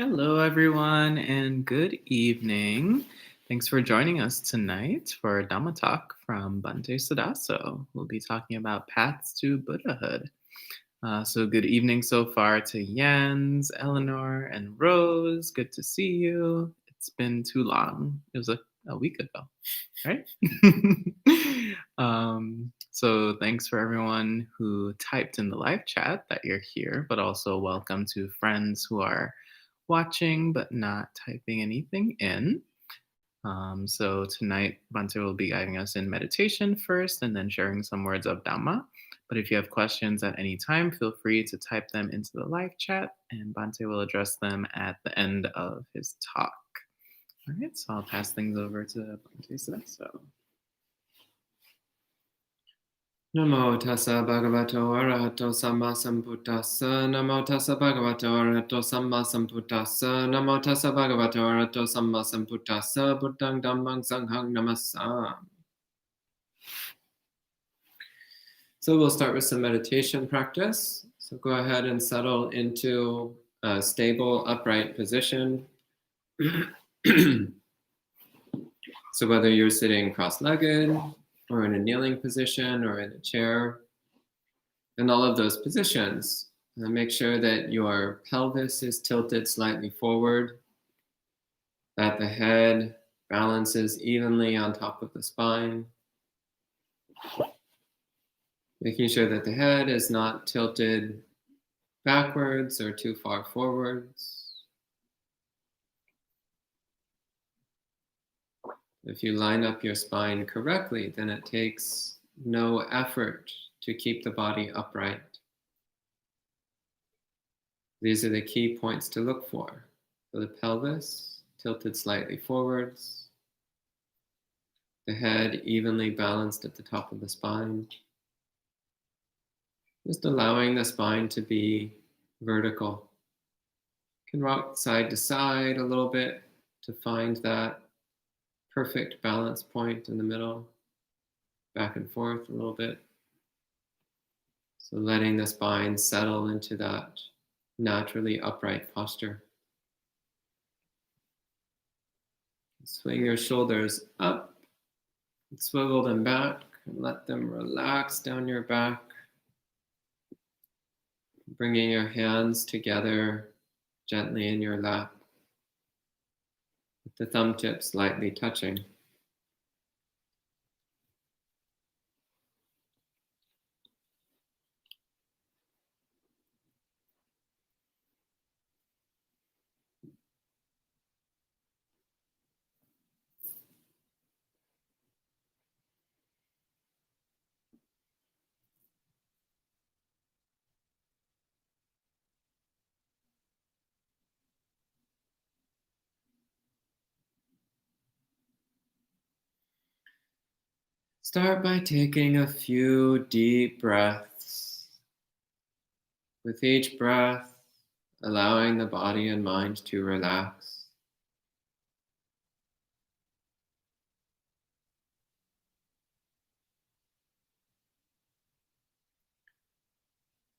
Hello, everyone, and good evening. Thanks for joining us tonight for Dhamma Talk from Bhante Suddhāso. We'll be talking about paths to Buddhahood. So, good evening so far to Jens, Eleanor, and Rose. Good to see you. It's been too long. It was a week ago, right? So, thanks for everyone who typed in the live chat that you're here, but also welcome to friends who are watching but not typing anything in. So tonight, Bhante will be guiding us in meditation first and then sharing some words of Dhamma. But if you have questions at any time, feel free to type them into the live chat and Bhante will address them at the end of his talk. All right, so I'll pass things over to Bhante Suddhāso. Namo tassa bhagavato arahato samma sambuddhassa. Namo tassa bhagavato arahato samma sambuddhassa. Namo tassa bhagavato arahato samma sambuddhassa. Buddhang dhammang sanghang namassami. So we'll start with some meditation practice. So go ahead and settle into a stable, upright position. So whether you're sitting cross-legged, or in a kneeling position, or in a chair. In all of those positions, make sure that your pelvis is tilted slightly forward, that the head balances evenly on top of the spine, making sure that the head is not tilted backwards or too far forwards. If you line up your spine correctly, then it takes no effort to keep the body upright. These are the key points to look for. So the pelvis tilted slightly forwards, the head evenly balanced at the top of the spine, just allowing the spine to be vertical. You can rock side to side a little bit to find that perfect balance point in the middle, back and forth a little bit. So letting the spine settle into that naturally upright posture. Swing your shoulders up, swivel them back, and let them relax down your back. Bringing your hands together gently in your lap, with the thumb tips lightly touching. Start by taking a few deep breaths. With each breath, allowing the body and mind to relax.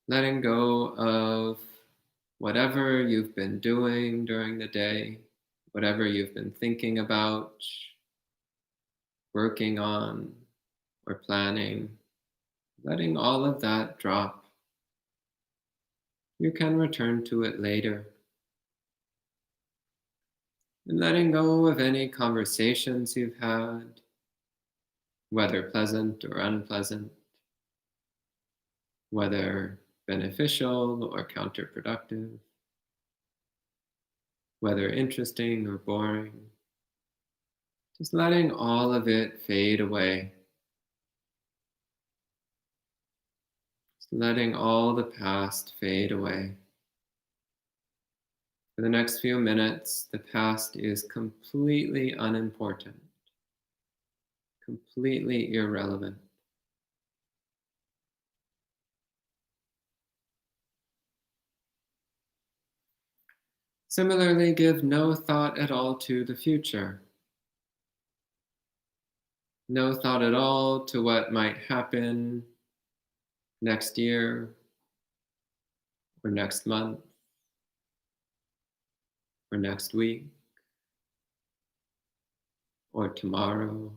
Letting go of whatever you've been doing during the day, whatever you've been thinking about, working on, or planning, letting all of that drop. You can return to it later. And letting go of any conversations you've had, whether pleasant or unpleasant, whether beneficial or counterproductive, whether interesting or boring. Just letting all of it fade away. Just letting all the past fade away. For the next few minutes, the past is completely unimportant, completely irrelevant. Similarly, give no thought at all to the future. No thought at all to what might happen next year or next month. or next week, or tomorrow,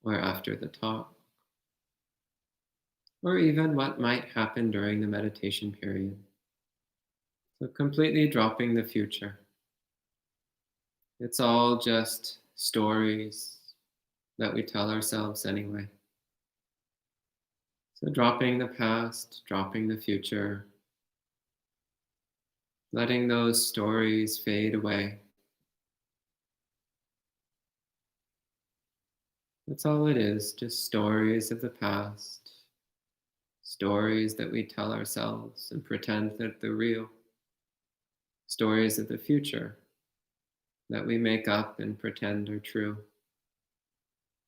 or after the talk, or even what might happen during the meditation period. So completely dropping the future. It's all just stories that we tell ourselves anyway. So dropping the past, dropping the future, letting those stories fade away. That's all it is, just stories of the past, stories that we tell ourselves and pretend that they're real, stories of the future that we make up and pretend are true.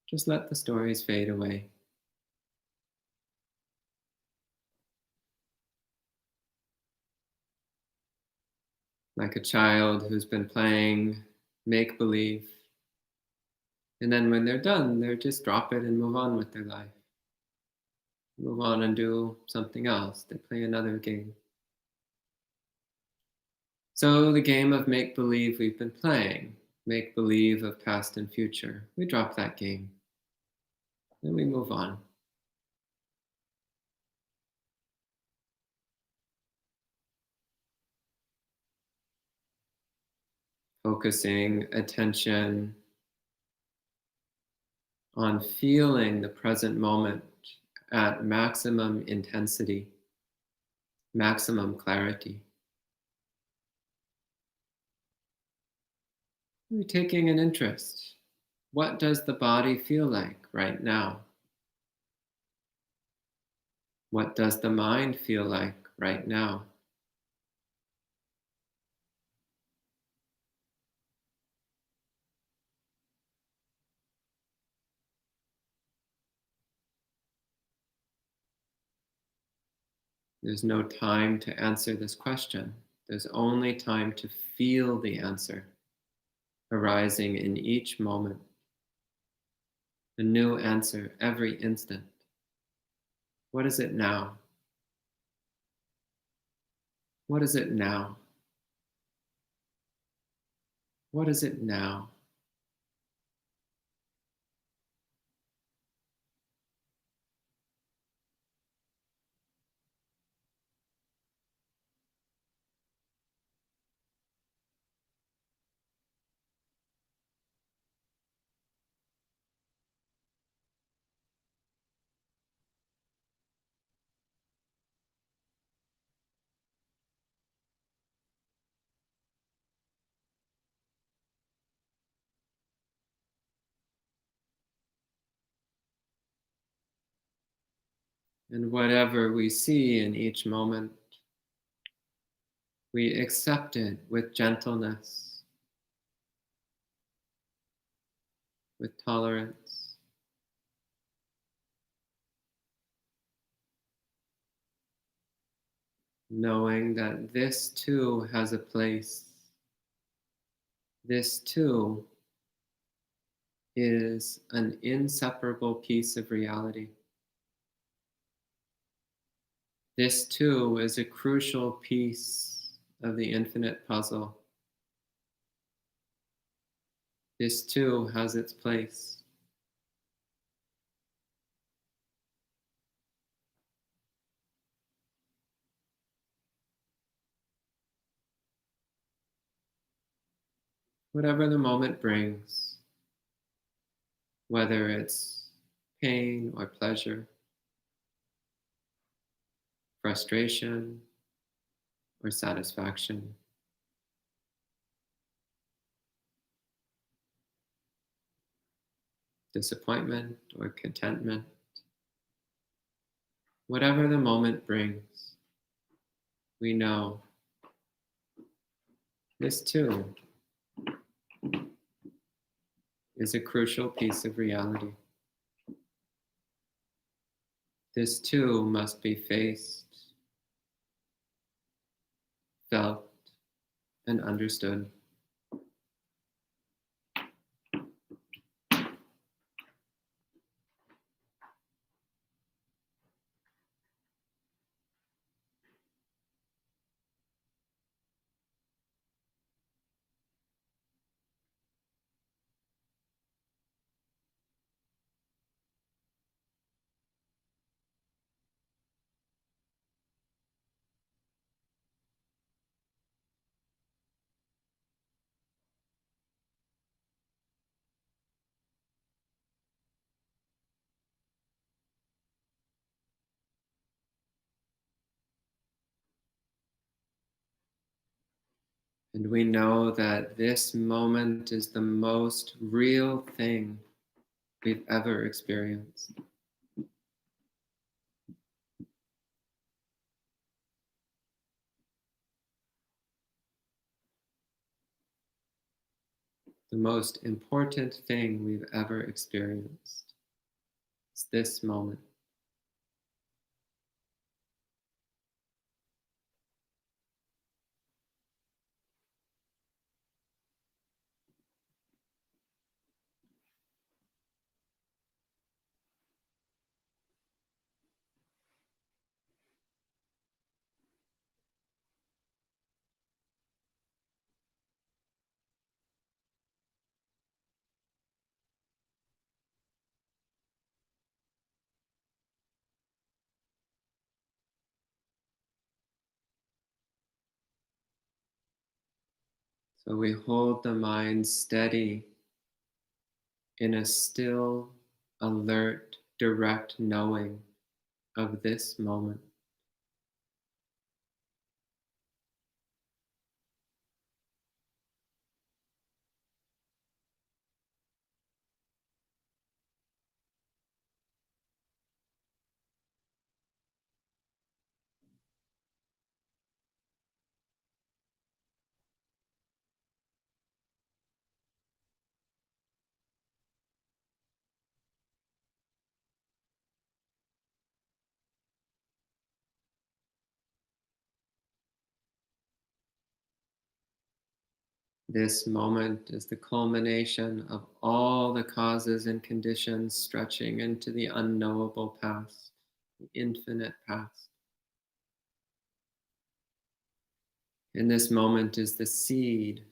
Just let the stories fade away. Like a child who's been playing make-believe, and then when they're done, they just drop it and move on with their life. Move on and do something else. They play another game. So the game of make-believe we've been playing, make-believe of past and future, we drop that game. Then we move on. Focusing attention on feeling the present moment at maximum intensity, maximum clarity. We're taking an interest. What does the body feel like right now? What does the mind feel like right now? There's no time to answer this question. There's only time to feel the answer arising in each moment. A new answer every instant. What is it now? What is it now? What is it now? And whatever we see in each moment, we accept it with gentleness, with tolerance. Knowing that this too has a place. This too is an inseparable piece of reality. This too is a crucial piece of the infinite puzzle. This too has its place. Whatever the moment brings, whether it's pain or pleasure, frustration or satisfaction, disappointment or contentment, whatever the moment brings, we know this too is a crucial piece of reality. This too must be faced, felt, and understood. And we know that this moment is the most real thing we've ever experienced. The most important thing we've ever experienced is this moment. So we hold the mind steady in a still, alert, direct knowing of this moment. This moment is the culmination of all the causes and conditions stretching into the unknowable past, the infinite past. And this moment is the seed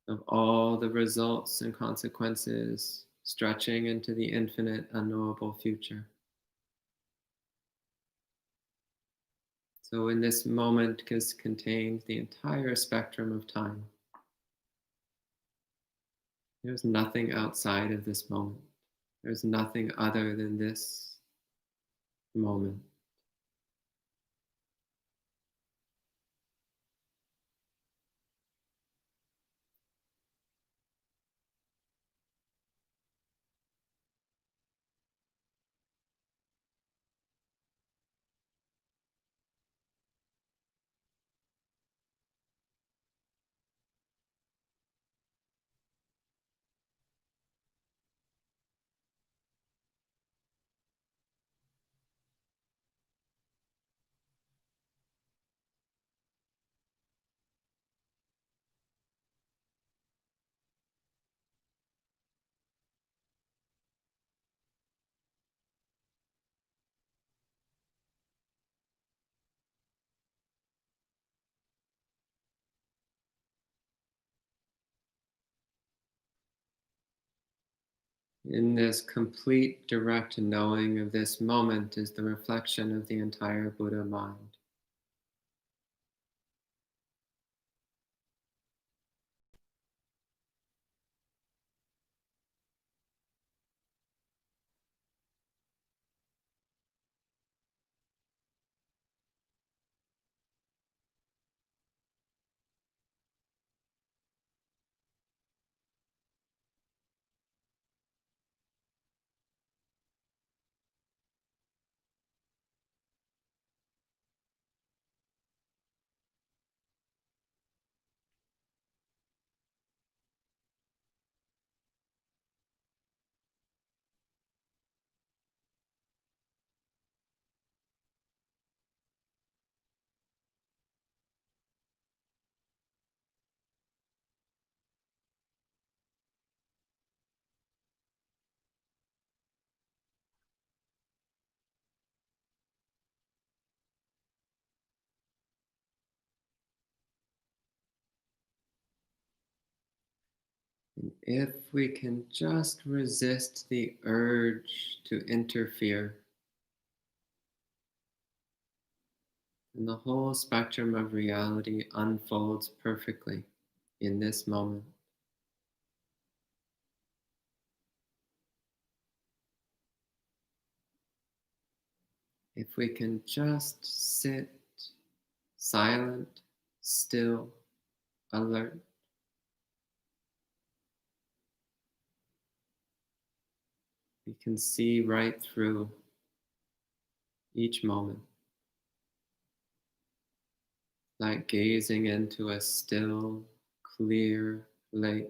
of all the results and consequences stretching into the infinite unknowable future. So, in this moment is contained the entire spectrum of time. There's nothing outside of this moment. There's nothing other than this moment. In this complete direct knowing of this moment is the reflection of the entire Buddha mind. And if we can just resist the urge to interfere, then the whole spectrum of reality unfolds perfectly in this moment. If we can just sit silent, still, alert. You can see right through each moment, like gazing into a still, clear lake.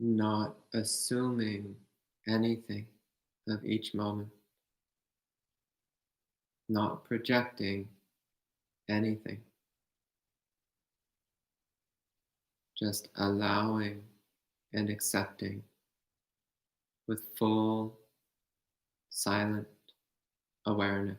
Not assuming anything of each moment, not projecting anything, just allowing and accepting with full, silent awareness.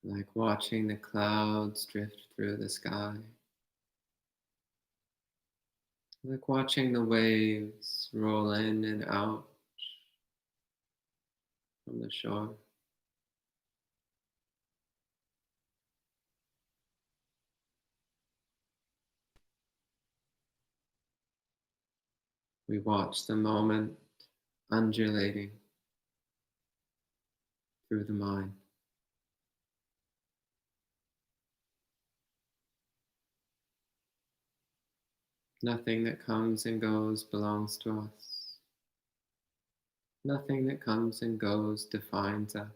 like watching the clouds drift through the sky, like watching the waves roll in and out from the shore. We watch the moment undulating through the mind. Nothing that comes and goes belongs to us. Nothing that comes and goes defines us.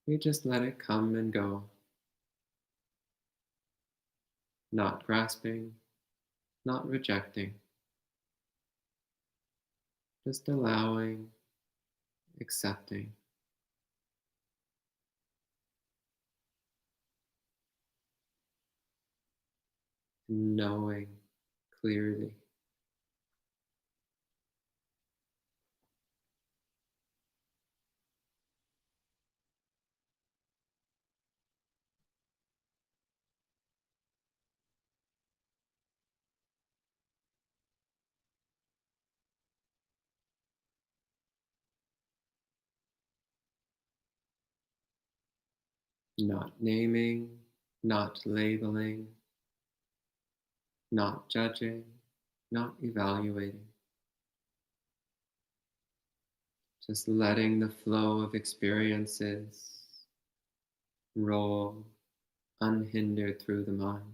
We just let it come and go, not grasping, not rejecting, just allowing, accepting. Knowing clearly. Not naming, not labeling, not judging, not evaluating. Just letting the flow of experiences roll unhindered through the mind.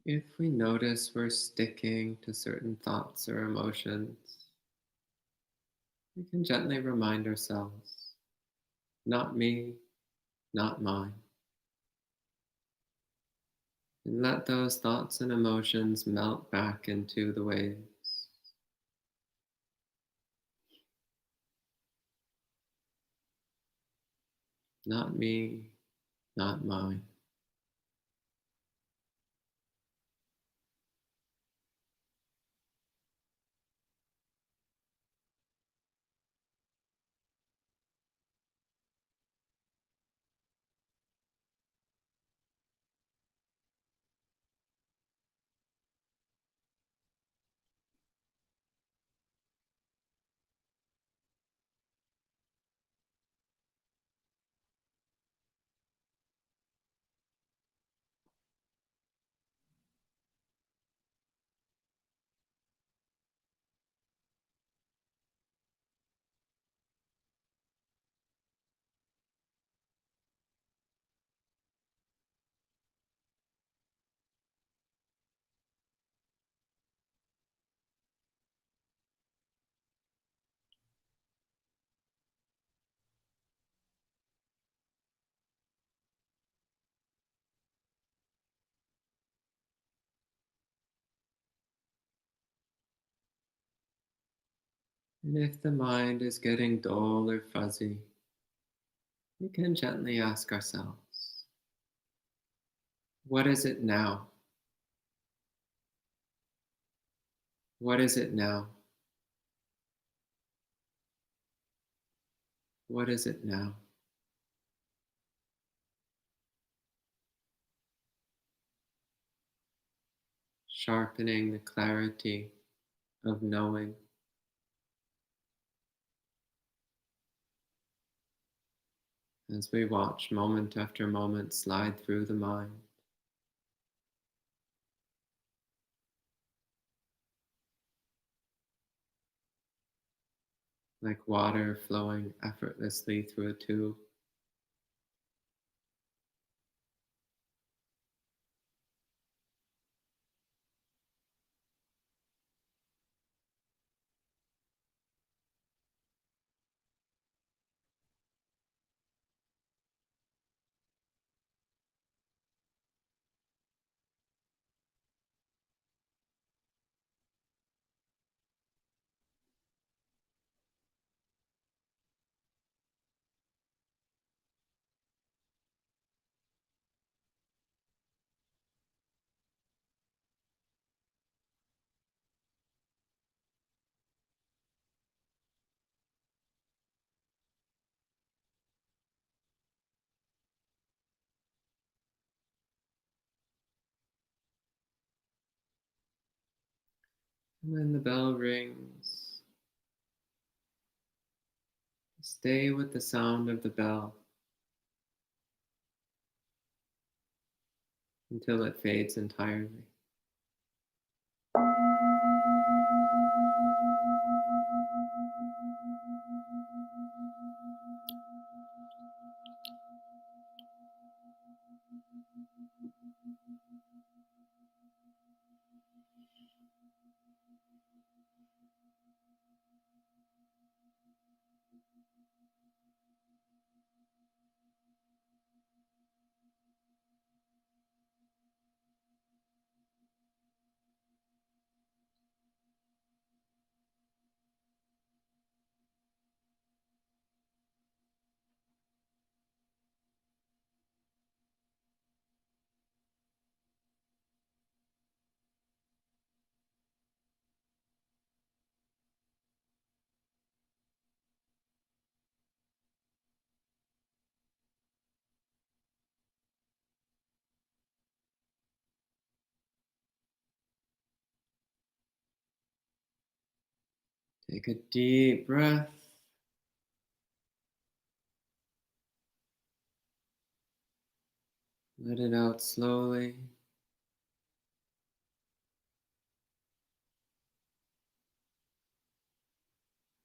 If we notice we're sticking to certain thoughts or emotions, we can gently remind ourselves, not me, not mine, and let those thoughts and emotions melt back into the waves. Not me, not mine. And if the mind is getting dull or fuzzy, we can gently ask ourselves, what is it now? What is it now? What is it now? Sharpening the clarity of knowing as we watch moment after moment slide through the mind. Like water flowing effortlessly through a tube. And when the bell rings, stay with the sound of the bell until it fades entirely. Take a deep breath. Let it out slowly.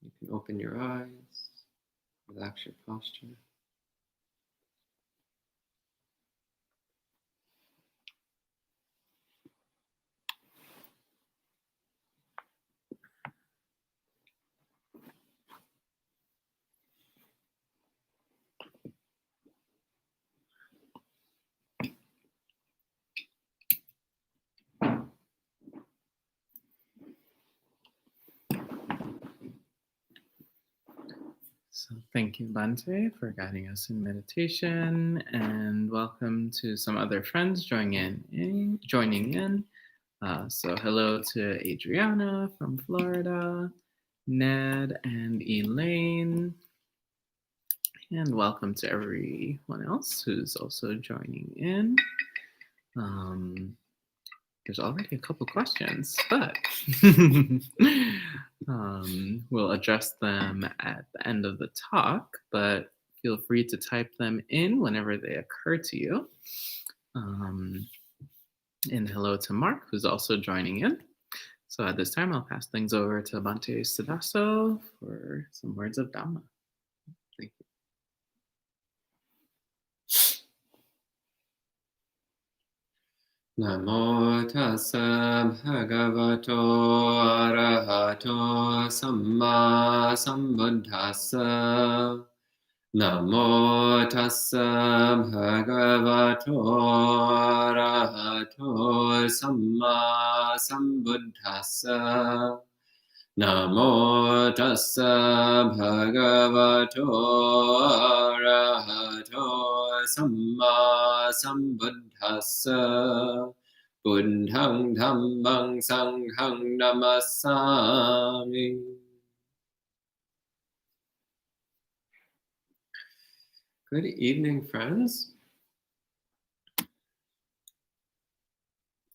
You can open your eyes, relax your posture. So thank you, Bhante, for guiding us in meditation, and welcome to some other friends joining in. So hello to Adriana from Florida, Ned and Elaine, and welcome to everyone else who's also joining in. There's already a couple questions, but we'll address them at the end of the talk, but feel free to type them in whenever they occur to you. And hello to Mark, who's also joining in. So at this time, I'll pass things over to Bhante Suddhāso for some words of Dhamma. Thank you. Namo tassa bhagavato arahato samma sambuddhassa. Namo tassa bhagavato arahato samma sambuddhassa. Namo tassa bhagavato arahato samma sambuddhassa buddhang dhammang sanghang namasami. Good evening, friends.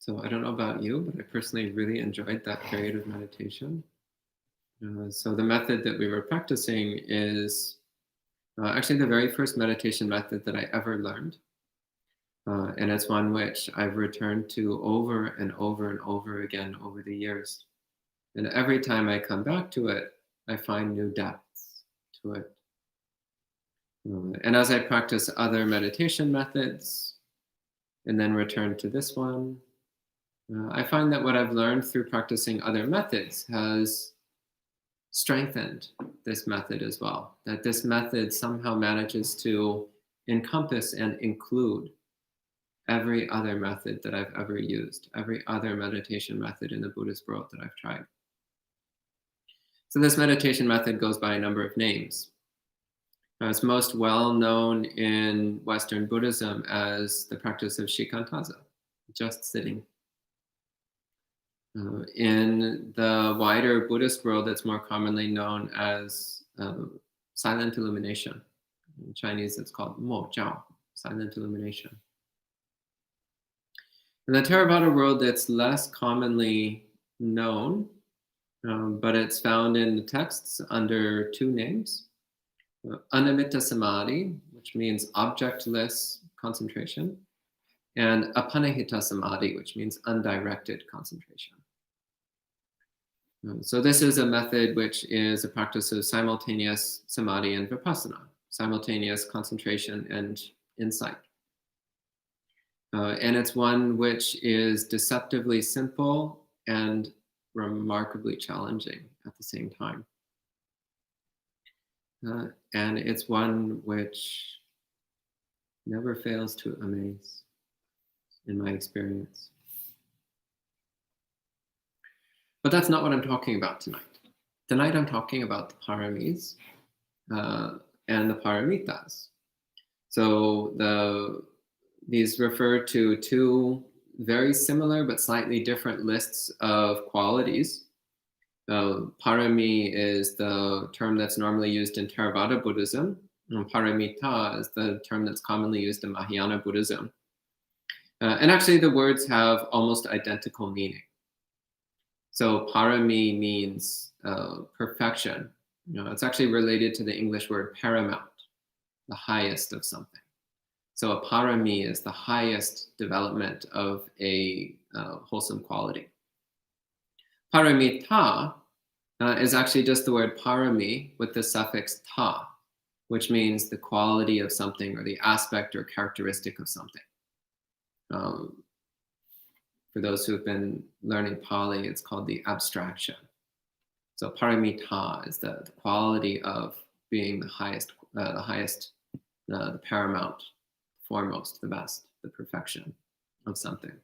So I don't know about you, but I personally really enjoyed that period of meditation. So the method that we were practicing is actually the very first meditation method that I ever learned. And it's one which I've returned to over and over and over again over the years. And every time I come back to it, I find new depths to it. And as I practice other meditation methods and then return to this one, I find that what I've learned through practicing other methods has strengthened this method as well. That this method somehow manages to encompass and include every other method that I've ever used, every other meditation method in the Buddhist world that I've tried. So this meditation method goes by a number of names. It's most well known in Western Buddhism as the practice of shikantaza, just sitting. In the wider Buddhist world, it's more commonly known as silent illumination. In Chinese, it's called mo jiao, silent illumination. In the Theravāda world, it's less commonly known, but it's found in the texts under two names. Anamitta samadhi, which means objectless concentration, and apanahita samadhi, which means undirected concentration. So this is a method which is a practice of simultaneous samadhi and vipassana, simultaneous concentration and insight. And it's one which is deceptively simple and remarkably challenging at the same time. And it's one which never fails to amaze, in my experience. But that's not what I'm talking about tonight. Tonight I'm talking about the Paramis and the Paramitas. So these refer to two very similar but slightly different lists of qualities. Parami is the term that's normally used in Theravāda Buddhism, and Paramita is the term that's commonly used in Mahāyāna Buddhism. And actually the words have almost identical meaning. So parami means perfection. It's actually related to the English word paramount, the highest of something. So a parami is the highest development of a wholesome quality. Paramita is actually just the word parami with the suffix ta, which means the quality of something or the aspect or characteristic of something. For those who have been learning Pali, it's called the abstraction. So paramita is the quality of being the highest, the paramount, foremost, the best, the perfection of something.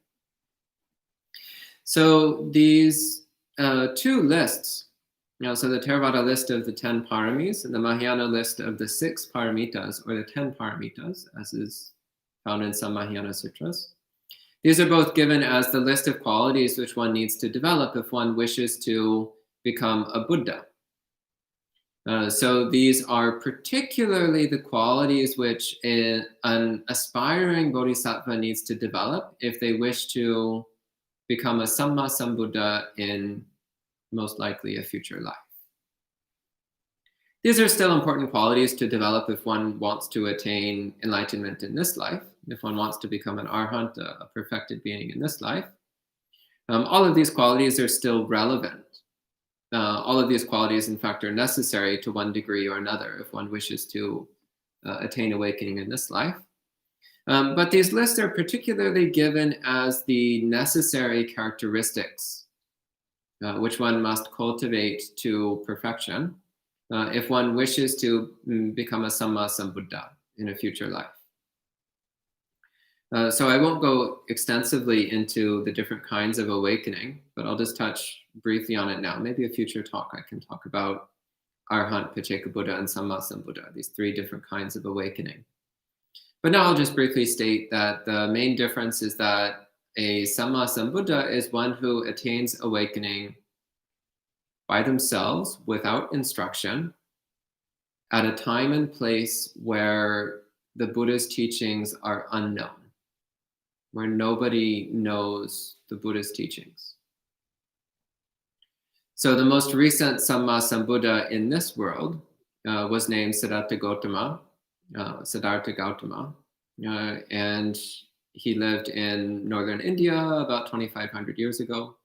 So these two lists, so the Theravāda list of the 10 Pāramīs and the Mahāyāna list of the 6 Pāramitas, or the 10 Pāramitas, as is found in some Mahāyāna sutras. These are both given as the list of qualities which one needs to develop if one wishes to become a Buddha. So these are particularly the qualities which an aspiring bodhisattva needs to develop if they wish to become a Samma Sambuddha in most likely a future life. These are still important qualities to develop if one wants to attain enlightenment in this life, if one wants to become an arhat, a perfected being in this life. All of these qualities are still relevant. All of these qualities, in fact, are necessary to one degree or another if one wishes to attain awakening in this life. But these lists are particularly given as the necessary characteristics which one must cultivate to perfection if one wishes to become a Samma Sambuddha in a future life. So I won't go extensively into the different kinds of awakening, but I'll just touch briefly on it now. Maybe a future talk I can talk about Arhat, Pacceka Buddha, and Sammasambuddha, these three different kinds of awakening. But now I'll just briefly state that the main difference is that a Sammasambuddha is one who attains awakening by themselves without instruction at a time and place where the Buddha's teachings are unknown, where nobody knows the Buddha's teachings. So the most recent Sammasambuddha in this world was named Siddhartha Gautama, and he lived in northern India about 2,500 years ago.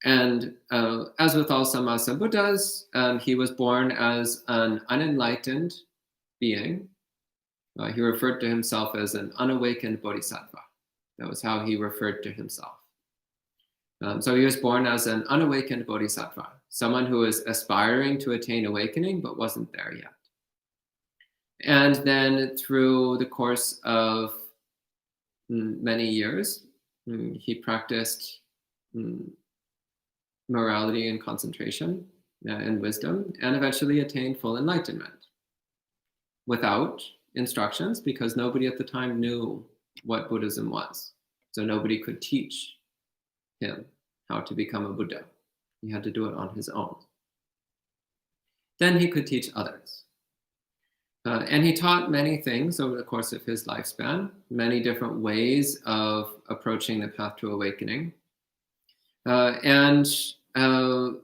And as with all Sammasambuddhas, he was born as an unenlightened being. He referred to himself as an unawakened bodhisattva. That was how he referred to himself. So he was born as an unawakened bodhisattva, someone who was aspiring to attain awakening but wasn't there yet. And then through the course of many years, he practiced morality and concentration and wisdom, and eventually attained full enlightenment without instructions, because nobody at the time knew what Buddhism was. So nobody could teach him how to become a Buddha. He had to do it on his own. Then he could teach others. And he taught many things over the course of his lifespan, many different ways of approaching the path to awakening. And all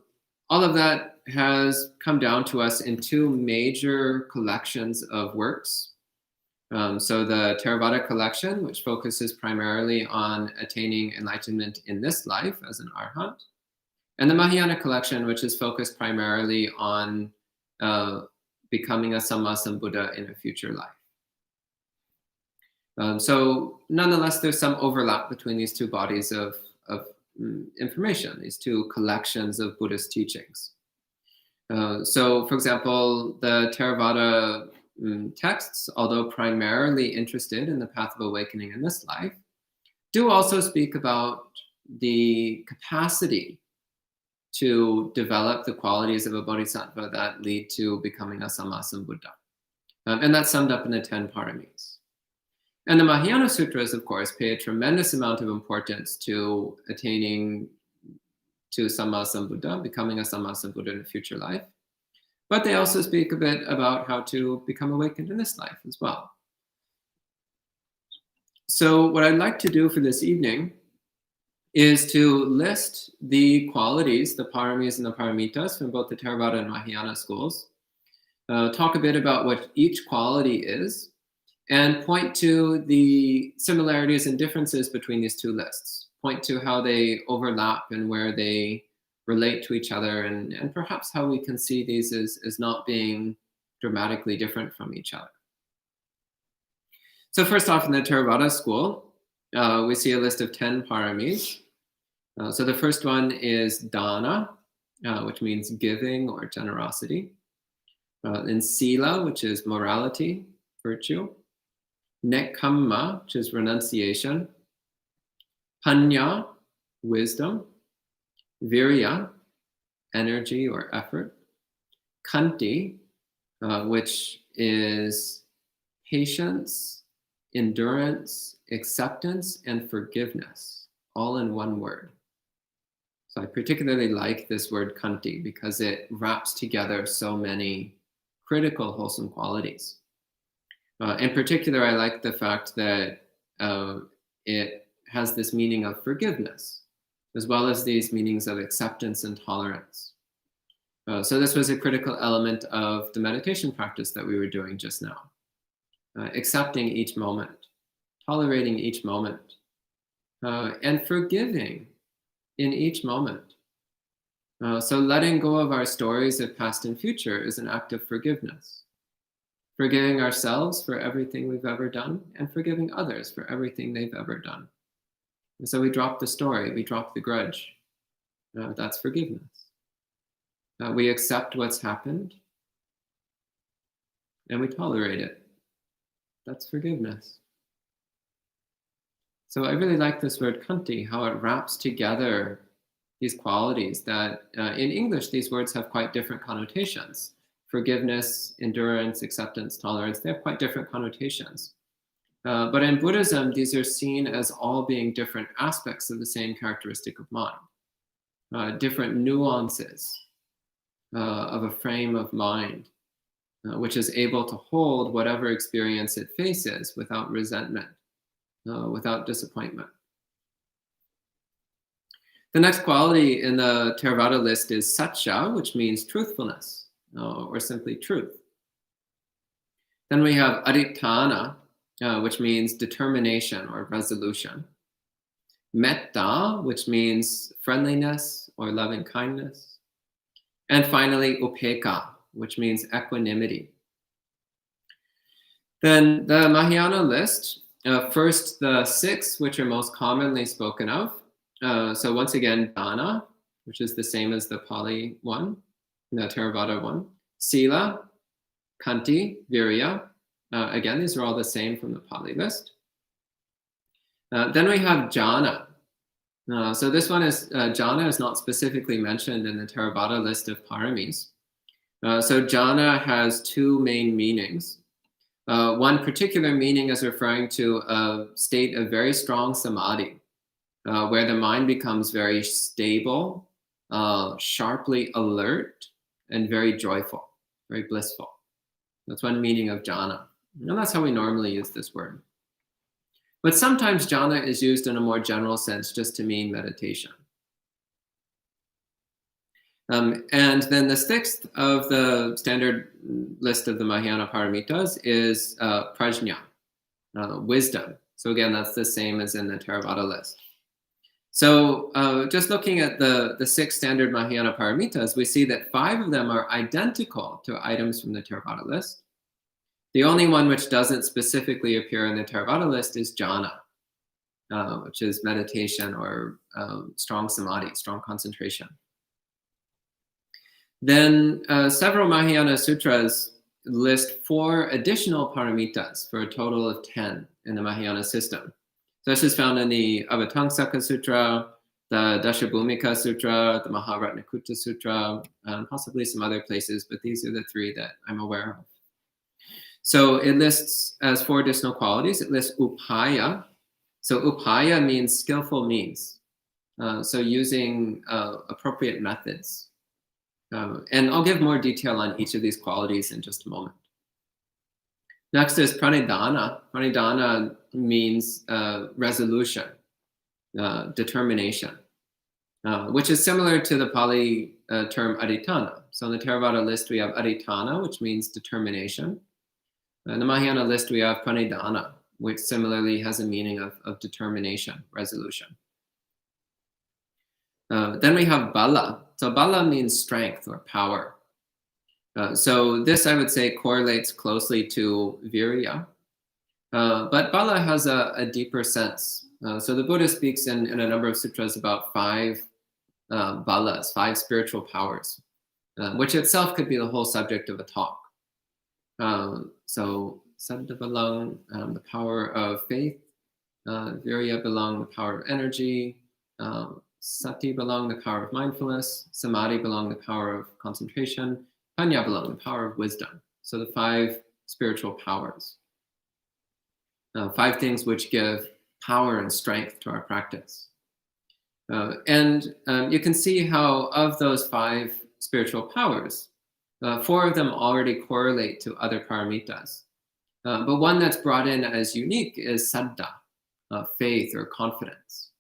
of that has come down to us in two major collections of works. So the Theravāda collection, which focuses primarily on attaining enlightenment in this life as an arhat, and the Mahāyāna collection, which is focused primarily on becoming a Sammasambuddha in a future life. So nonetheless, there's some overlap between these two bodies of information, these two collections of Buddhist teachings. So, for example, the Theravāda texts, although primarily interested in the path of awakening in this life, do also speak about the capacity to develop the qualities of a bodhisattva that lead to becoming a Sammasambuddha. And that's summed up in the 10 Pāramīs. And the Mahāyāna sutras, of course, pay a tremendous amount of importance to attaining to Sammasambuddha, becoming a Sammasambuddha in a future life. But they also speak a bit about how to become awakened in this life as well. So what I'd like to do for this evening is to list the qualities, the Pāramīs and the Pāramitas from both the Theravāda and Mahāyāna schools, talk a bit about what each quality is, and point to the similarities and differences between these two lists, point to how they overlap and where they relate to each other, and perhaps how we can see these as not being dramatically different from each other. So first off, in the Theravāda school, we see a list of 10 Pāramīs. So the first one is dana, which means giving or generosity. Then sila, which is morality, virtue. Nekkhamma, which is renunciation. Panya, wisdom. Virya, energy or effort. Khanti, which is patience, endurance, acceptance, and forgiveness, all in one word. So I particularly like this word khanti because it wraps together so many critical wholesome qualities. In particular, I like the fact that it has this meaning of forgiveness, as well as these meanings of acceptance and tolerance. So this was a critical element of the meditation practice that we were doing just now. Accepting each moment, tolerating each moment, and forgiving in each moment. So letting go of our stories of past and future is an act of forgiveness. Forgiving ourselves for everything we've ever done, and forgiving others for everything they've ever done. And so we drop the story, we drop the grudge. That's forgiveness. We accept what's happened, and we tolerate it. That's forgiveness. So I really like this word khanti, how it wraps together these qualities that in English, these words have quite different connotations. Forgiveness, endurance, acceptance, tolerance, they have quite different connotations. But in Buddhism, these are seen as all being different aspects of the same characteristic of mind, different nuances of a frame of mind, which is able to hold whatever experience it faces without resentment, without disappointment. The next quality in the Theravāda list is satya, which means truthfulness, or simply truth. Then we have adhitthana, which means determination or resolution. Metta, which means friendliness or loving kindness. And finally, upekkha, which means equanimity. Then the Mahāyāna list, first the 6 which are most commonly spoken of. So once again, dana, which is the same as the Pali one, the Theravāda one. Sila, khanti, virya. Again, these are all the same from the Pali list. Then we have jhana. So this one is, jhana is not specifically mentioned in the Theravāda list of paramis. So jhana has 2 main meanings. One particular meaning is referring to a state of very strong samadhi, where the mind becomes very stable, sharply alert, and very joyful, very blissful. That's one meaning of jhana. And that's how we normally use this word. But sometimes jhana is used in a more general sense just to mean meditation. And then the 6th of the standard list of the Mahāyāna paramitas is prajna, wisdom. So again, that's the same as in the Theravāda list. So just looking at the 6 standard Mahāyāna paramitas, we see that 5 of them are identical to items from the Theravāda list. The only one which doesn't specifically appear in the Theravāda list is jhana, which is meditation or strong samadhi, strong concentration. Then several Mahāyāna sutras list 4 additional paramitas for a total of 10 in the Mahāyāna system. So this is found in the Avatamsaka Sutra, the Dashabhumika Sutra, the Maharatnakutta Sutra, and possibly some other places, but these are the 3 that I'm aware of. So it lists as 4 additional qualities. It lists upaya. So upaya means skillful means. So using appropriate methods. And I'll give more detail on each of these qualities in just a moment. Next is pranidhana. Pranidhana means resolution, determination, which is similar to the Pali term adhitthana. So in the Theravāda list, we have adhitthana, which means determination. In the Mahāyāna list, we have pranidhana, which similarly has a meaning of determination, resolution. Then we have bala. So bala means strength or power. So this, I would say, correlates closely to virya. But bala has a deeper sense. So the Buddha speaks in a number of sutras about 5 balas, 5 spiritual powers, which itself could be the whole subject of a talk. So saddha balang, the power of faith, virya balang, the power of energy, sati balang, the power of mindfulness, samadhi balang, the power of concentration, panya balang, the power of wisdom. So the 5 spiritual powers. 5 things which give power and strength to our practice. And you can see how of those 5 spiritual powers, 4 of them already correlate to other paramitas. But one that's brought in as unique is saddha, faith or confidence.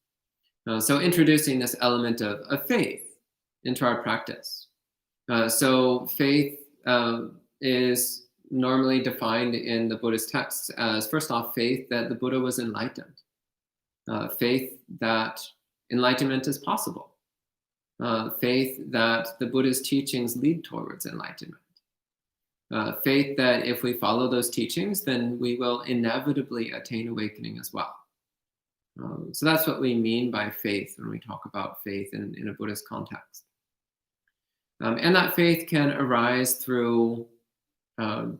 So introducing this element of faith into our practice. So faith is normally defined in the Buddhist texts as, first off, faith that the Buddha was enlightened. Faith that enlightenment is possible. Faith that the Buddha's teachings lead towards enlightenment. Faith that if we follow those teachings, then we will inevitably attain awakening as well. So that's what we mean by faith when we talk about faith in a Buddhist context. And that faith can arise through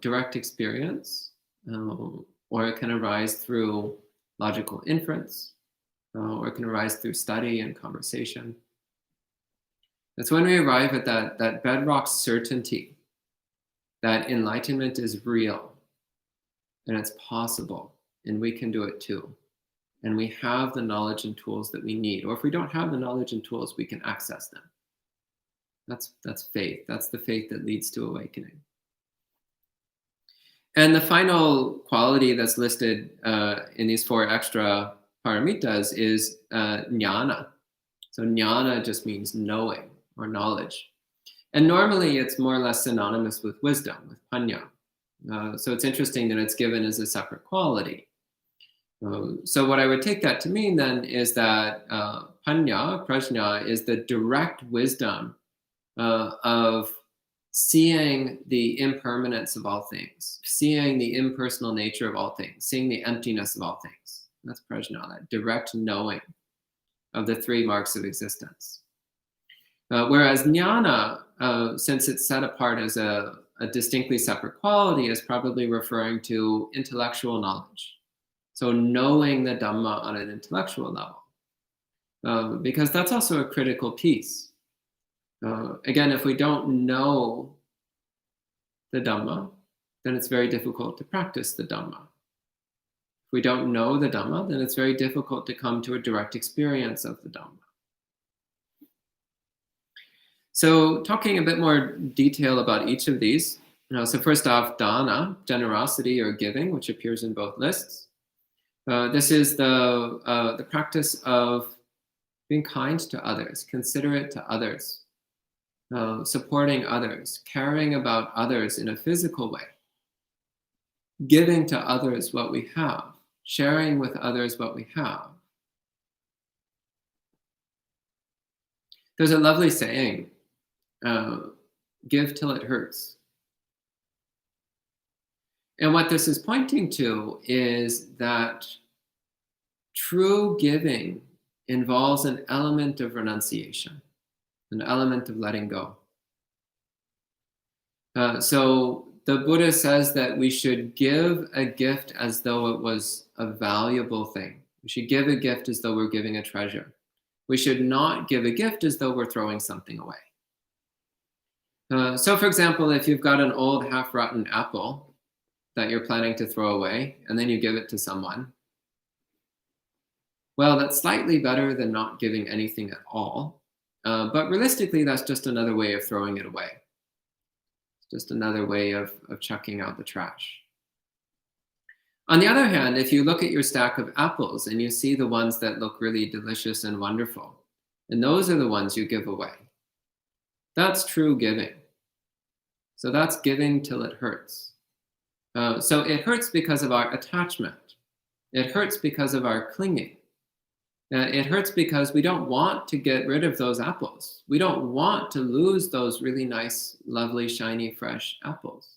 direct experience, or it can arise through logical inference, or it can arise through study and conversation. That's when we arrive at that bedrock certainty that enlightenment is real and it's possible and we can do it too. And we have the knowledge and tools that we need. Or if we don't have the knowledge and tools, we can access them. That's faith. That's the faith that leads to awakening. And the final quality that's listed in these 4 extra paramitas is jnana. So jnana just means knowing or knowledge. And normally it's more or less synonymous with wisdom, with panya. So it's interesting that it's given as a separate quality. So what I would take that to mean then is that panya, prajna, is the direct wisdom of seeing the impermanence of all things, seeing the impersonal nature of all things, seeing the emptiness of all things. That's prajna, that direct knowing of the 3 marks of existence. Whereas jnana, since it's set apart as a distinctly separate quality, is probably referring to intellectual knowledge. So knowing the Dhamma on an intellectual level, because that's also a critical piece. Again, if we don't know the Dhamma, then it's very difficult to practice the Dhamma. If we don't know the Dhamma, then it's very difficult to come to a direct experience of the Dhamma. So talking a bit more detail about each of these. So first off, dana, generosity or giving, which appears in both lists. This is the practice of being kind to others, considerate to others, supporting others, caring about others in a physical way, giving to others what we have, sharing with others what we have. There's a lovely saying, give till it hurts. And what this is pointing to is that true giving involves an element of renunciation, an element of letting go. So the Buddha says that we should give a gift as though it was a valuable thing. We should give a gift as though we're giving a treasure. We should not give a gift as though we're throwing something away. So for example, if you've got an old half-rotten apple that you're planning to throw away, and then you give it to someone, well, that's slightly better than not giving anything at all. But realistically, that's just another way of throwing it away. It's just another way of chucking out the trash. On the other hand, if you look at your stack of apples and you see the ones that look really delicious and wonderful, and those are the ones you give away, that's true giving. So that's giving till it hurts. So it hurts because of our attachment. It hurts because of our clinging. It hurts because we don't want to get rid of those apples. We don't want to lose those really nice, lovely, shiny, fresh apples.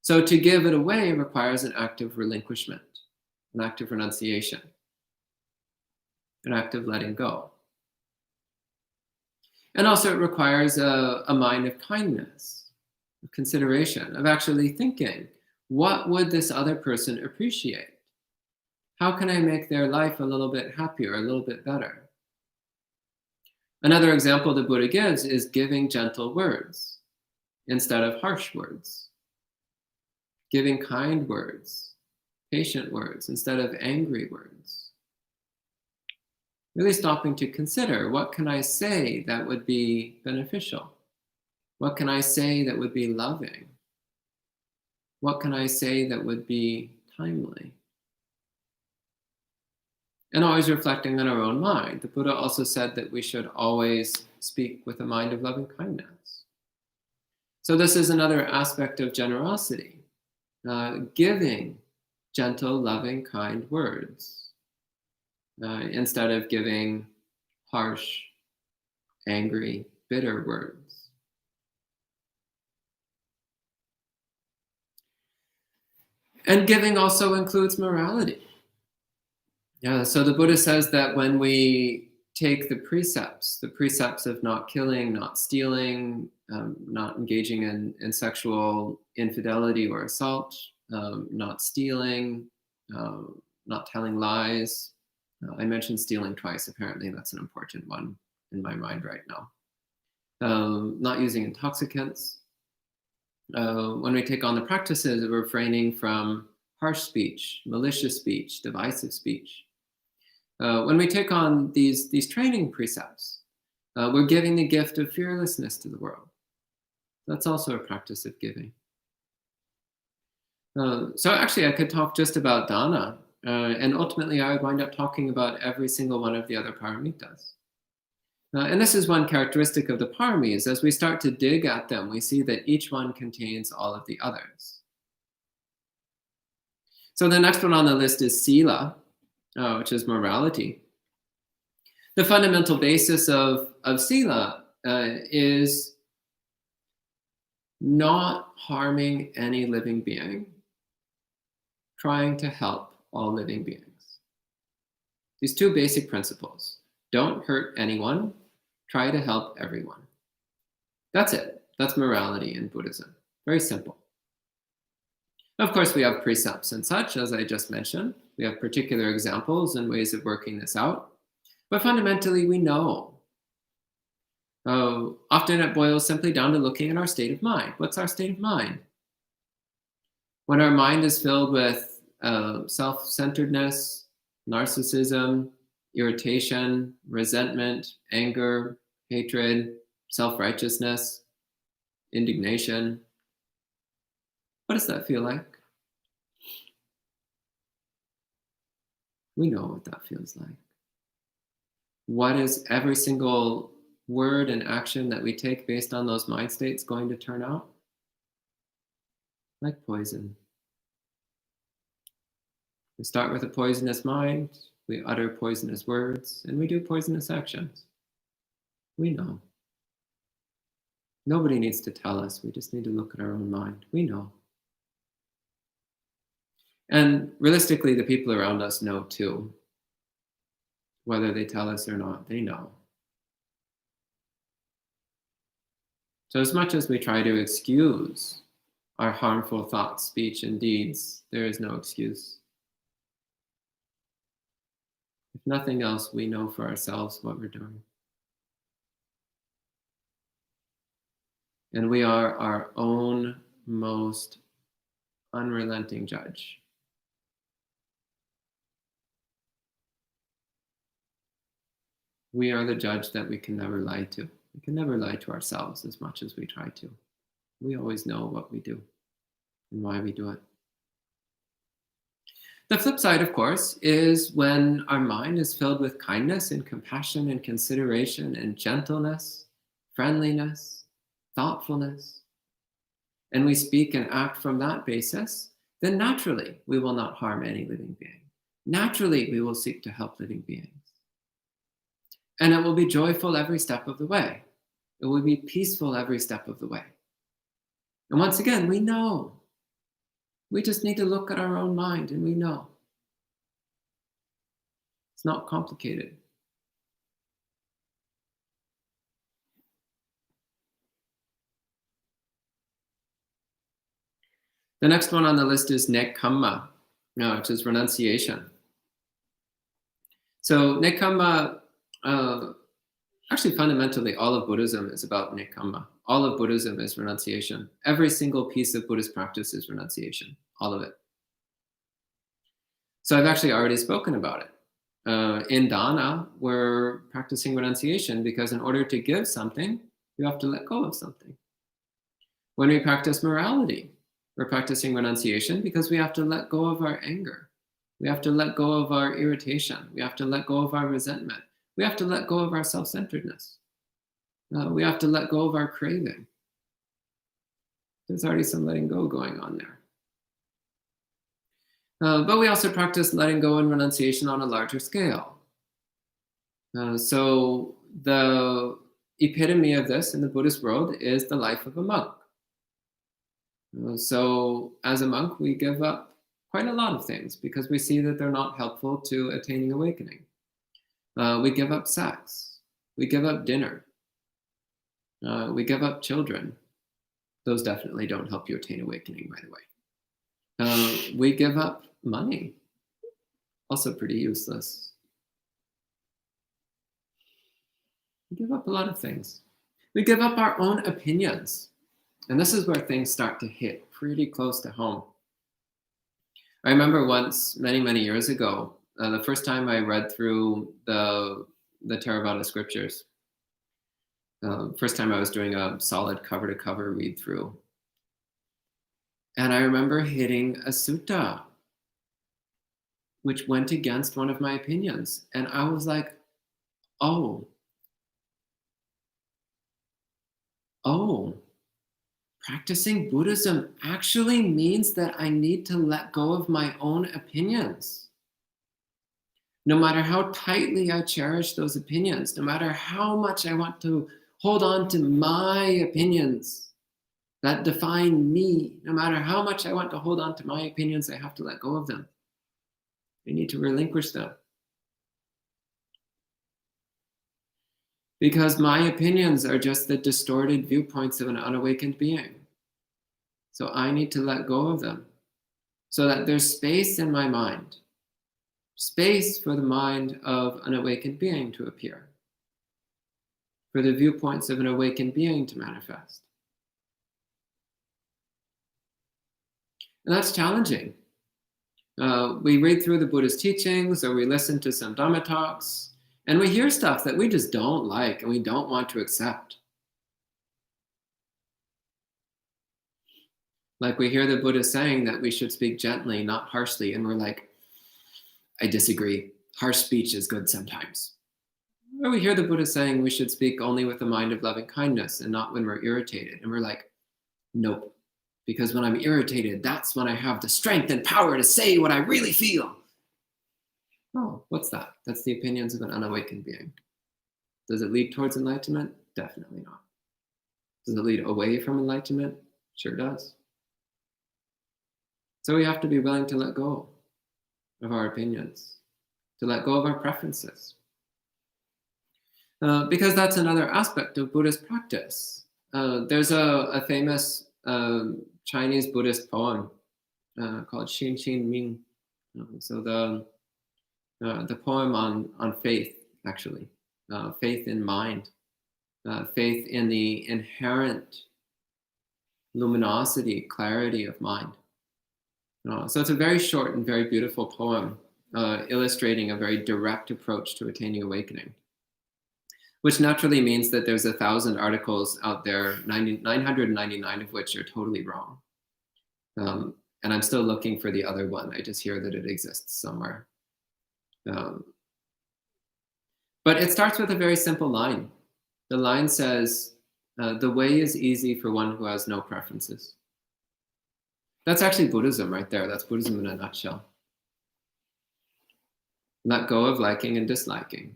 So to give it away requires an act of relinquishment, an act of renunciation, an act of letting go. And also it requires a mind of kindness, of consideration, of actually thinking, what would this other person appreciate? How can I make their life a little bit happier, a little bit better? Another example the Buddha gives is giving gentle words instead of harsh words. Giving kind words, patient words instead of angry words. Really stopping to consider, what can I say that would be beneficial? What can I say that would be loving? What can I say that would be timely? And always reflecting on our own mind. The Buddha also said that we should always speak with a mind of loving kindness. So this is another aspect of generosity. Giving gentle, loving, kind words instead of giving harsh, angry, bitter words. And giving also includes morality. So the Buddha says that when we take the precepts of not killing, not stealing, not engaging in sexual infidelity or assault, not stealing, not telling lies, I mentioned stealing twice. Apparently, that's an important one in my mind right now. Not using intoxicants. When we take on the practices of refraining from harsh speech, malicious speech, divisive speech. When we take on these training precepts, we're giving the gift of fearlessness to the world. That's also a practice of giving. So actually, I could talk just about dana, and ultimately I would wind up talking about every single one of the other paramitas. And this is one characteristic of the paramis. As we start to dig at them, we see that each one contains all of the others. So the next one on the list is sila, which is morality. The fundamental basis of sila is not harming any living being, trying to help all living beings. These two basic principles. Don't hurt anyone, try to help everyone. That's it. That's morality in Buddhism. Very simple. Of course, we have precepts and such, as I just mentioned. We have particular examples and ways of working this out. But fundamentally, we know. Often it boils simply down to looking at our state of mind. What's our state of mind? When our mind is filled with self-centeredness, narcissism, irritation, resentment, anger, hatred, self-righteousness, indignation, what does that feel like? We know what that feels like. What is every single word and action that we take based on those mind states going to turn out? Like poison. We start with a poisonous mind, we utter poisonous words, and we do poisonous actions. We know. Nobody needs to tell us, we just need to look at our own mind. We know. And realistically, the people around us know too. Whether they tell us or not, they know. So as much as we try to excuse our harmful thoughts, speech, and deeds, there is no excuse. If nothing else, we know for ourselves what we're doing. And we are our own most unrelenting judge. We are the judge that we can never lie to. We can never lie to ourselves as much as we try to. We always know what we do and why we do it. The flip side, of course, is when our mind is filled with kindness and compassion and consideration and gentleness, friendliness, thoughtfulness, and we speak and act from that basis, then naturally we will not harm any living being. Naturally, we will seek to help living beings. And it will be joyful every step of the way. It will be peaceful every step of the way. And once again, we know. We just need to look at our own mind and we know. It's not complicated. The next one on the list is nekkhamma, which is renunciation. So nekkhamma, actually fundamentally all of Buddhism is about nekkhamma. All of Buddhism is renunciation. Every single piece of Buddhist practice is renunciation, all of it. So I've actually already spoken about it. In dana, we're practicing renunciation because in order to give something, you have to let go of something. When we practice morality, we're practicing renunciation because we have to let go of our anger. We have to let go of our irritation. We have to let go of our resentment. We have to let go of our self-centeredness. We have to let go of our craving. There's already some letting go going on there. But we also practice letting go and renunciation on a larger scale. So the epitome of this in the Buddhist world is the life of a monk. So as a monk, we give up quite a lot of things because we see that they're not helpful to attaining awakening. We give up sex. We give up dinner. We give up children. Those definitely don't help you attain awakening, by the way. We give up money. Also pretty useless. We give up a lot of things. We give up our own opinions. And this is where things start to hit pretty close to home. I remember once, many, many years ago, the first time I read through the Theravāda scriptures, first time I was doing a solid cover-to-cover read-through. And I remember hitting a sutta, which went against one of my opinions. And I was like, oh, practicing Buddhism actually means that I need to let go of my own opinions. No matter how tightly I cherish those opinions, no matter how much I want to hold on to my opinions that define me, no matter how much I want to hold on to my opinions, I have to let go of them. I need to relinquish them. Because my opinions are just the distorted viewpoints of an unawakened being. So I need to let go of them so that there's space in my mind, space for the mind of an awakened being to appear, for the viewpoints of an awakened being to manifest. And that's challenging. We read through the Buddha's teachings, or we listen to some Dhamma talks, and we hear stuff that we just don't like and we don't want to accept. Like we hear the Buddha saying that we should speak gently, not harshly, and we're like, I disagree. Harsh speech is good sometimes. Or we hear the Buddha saying we should speak only with a mind of loving kindness and not when we're irritated. And we're like, nope. Because when I'm irritated, that's when I have the strength and power to say what I really feel. Oh, what's that? That's the opinions of an unawakened being. Does it lead towards enlightenment? Definitely not. Does it lead away from enlightenment? Sure does. So we have to be willing to let go of our opinions, to let go of our preferences. Because that's another aspect of Buddhist practice. There's a famous Chinese Buddhist poem called Xin Xin Ming. So the poem on faith, actually, faith in mind, faith in the inherent luminosity, clarity of mind. So it's a very short and very beautiful poem, illustrating a very direct approach to attaining awakening, which naturally means that there's 1,000 articles out there, 999 of which are totally wrong. And I'm still looking for the other one. I just hear that it exists somewhere. But it starts with a very simple line. The line says, the way is easy for one who has no preferences. That's actually Buddhism right there. That's Buddhism in a nutshell. Let go of liking and disliking,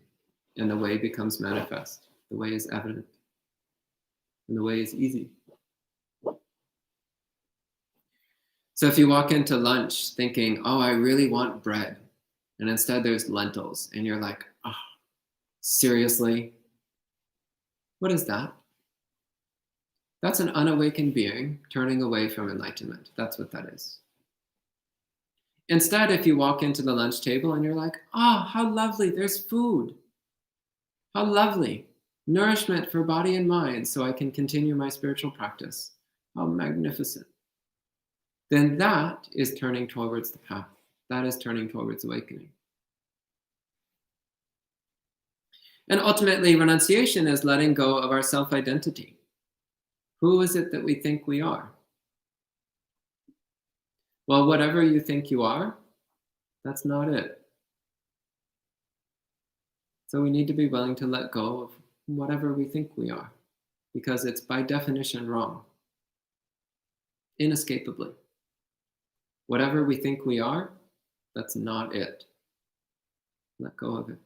and the way becomes manifest. The way is evident, and the way is easy. So if you walk into lunch thinking, oh, I really want bread, and instead there's lentils, and you're like, oh, seriously? What is that? That's an unawakened being turning away from enlightenment. That's what that is. Instead, if you walk into the lunch table and you're like, oh, how lovely, there's food. How lovely. Nourishment for body and mind so I can continue my spiritual practice. How magnificent. Then that is turning towards the path. That is turning towards awakening. And ultimately, renunciation is letting go of our self-identity. Who is it that we think we are? Well, whatever you think you are, that's not it. So we need to be willing to let go of whatever we think we are, because it's by definition wrong, inescapably. Whatever we think we are, that's not it. Let go of it.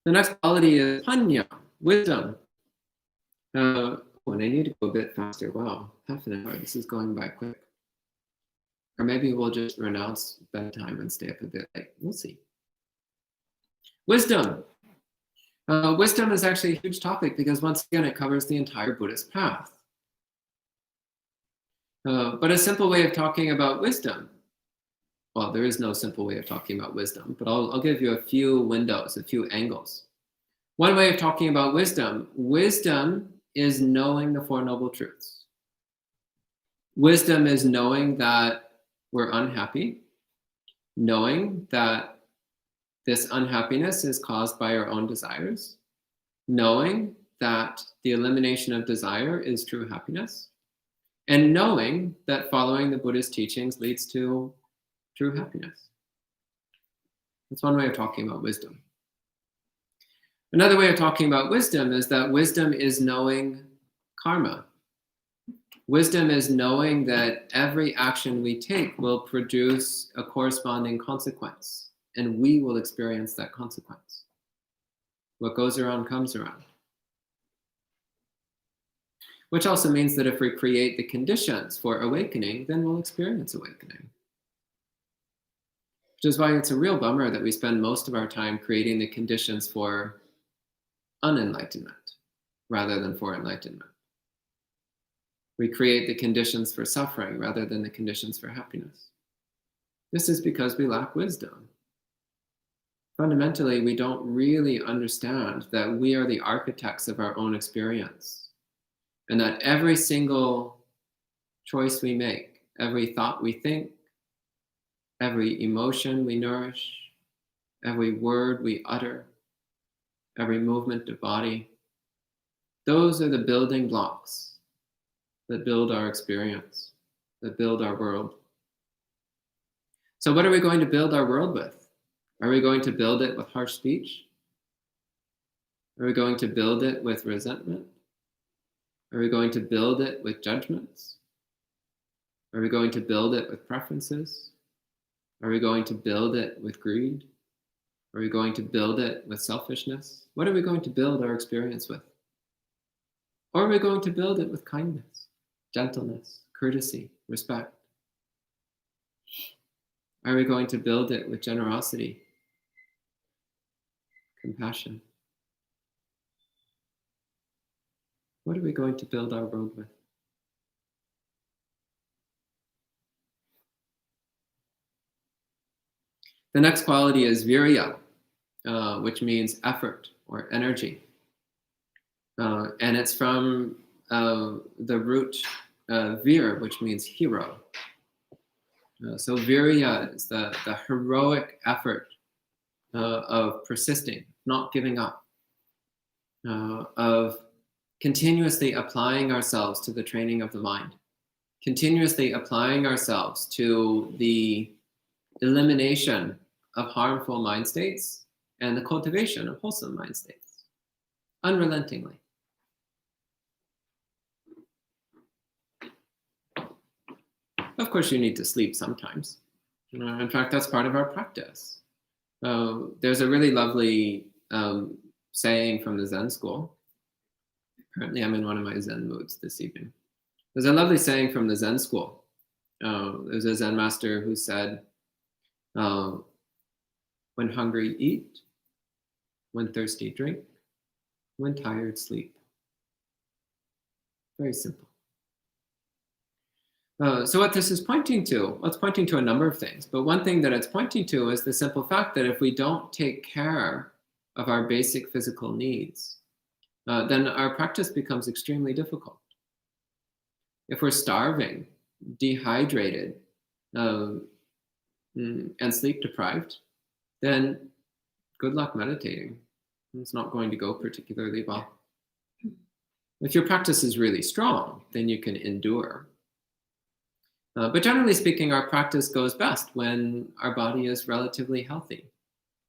The next quality is panya, wisdom. And I need to go a bit faster. Wow, half an hour. This is going by quick. Or maybe we'll just renounce bedtime and stay up a bit late. We'll see. Wisdom. Wisdom is actually a huge topic because once again, it covers the entire Buddhist path. But a simple way of talking about wisdom, well, there is no simple way of talking about wisdom, but I'll give you a few windows, a few angles. One way of talking about wisdom is knowing the Four Noble Truths. Wisdom is knowing that we're unhappy, knowing that this unhappiness is caused by our own desires, knowing that the elimination of desire is true happiness, and knowing that following the Buddha's teachings leads to true happiness. That's one way of talking about wisdom. Another way of talking about wisdom is that wisdom is knowing karma. Wisdom is knowing that every action we take will produce a corresponding consequence, and we will experience that consequence. What goes around comes around. Which also means that if we create the conditions for awakening, then we'll experience awakening. Which is why it's a real bummer that we spend most of our time creating the conditions for unenlightenment rather than for enlightenment. We create the conditions for suffering rather than the conditions for happiness. This is because we lack wisdom. Fundamentally, we don't really understand that we are the architects of our own experience, and that every single choice we make, every thought we think, every emotion we nourish, every word we utter, every movement of body, those are the building blocks that build our experience, that build our world. So what are we going to build our world with? Are we going to build it with harsh speech? Are we going to build it with resentment? Are we going to build it with judgments? Are we going to build it with preferences? Are we going to build it with greed? Are we going to build it with selfishness? What are we going to build our experience with? Or are we going to build it with kindness, gentleness, courtesy, respect? Are we going to build it with generosity, compassion? What are we going to build our world with? The next quality is virya, which means effort or energy. And it's from the root vir, which means hero. So virya is the heroic effort of persisting, not giving up, of continuously applying ourselves to the training of the mind, continuously applying ourselves to the elimination of harmful mind states and the cultivation of wholesome mind states, unrelentingly. Of course, you need to sleep sometimes. In fact, that's part of our practice. There's a really lovely saying from the Zen school. Apparently, I'm in one of my Zen moods this evening. There's a lovely saying from the Zen school. There's a Zen master who said, when hungry, eat. When thirsty, drink. When tired, sleep. Very simple. So what this is pointing to, well, it's pointing to a number of things, but one thing that it's pointing to is the simple fact that if we don't take care of our basic physical needs, then our practice becomes extremely difficult. If we're starving, dehydrated, and sleep deprived, then good luck meditating. It's not going to go particularly well. If your practice is really strong, then you can endure. But generally speaking, our practice goes best when our body is relatively healthy,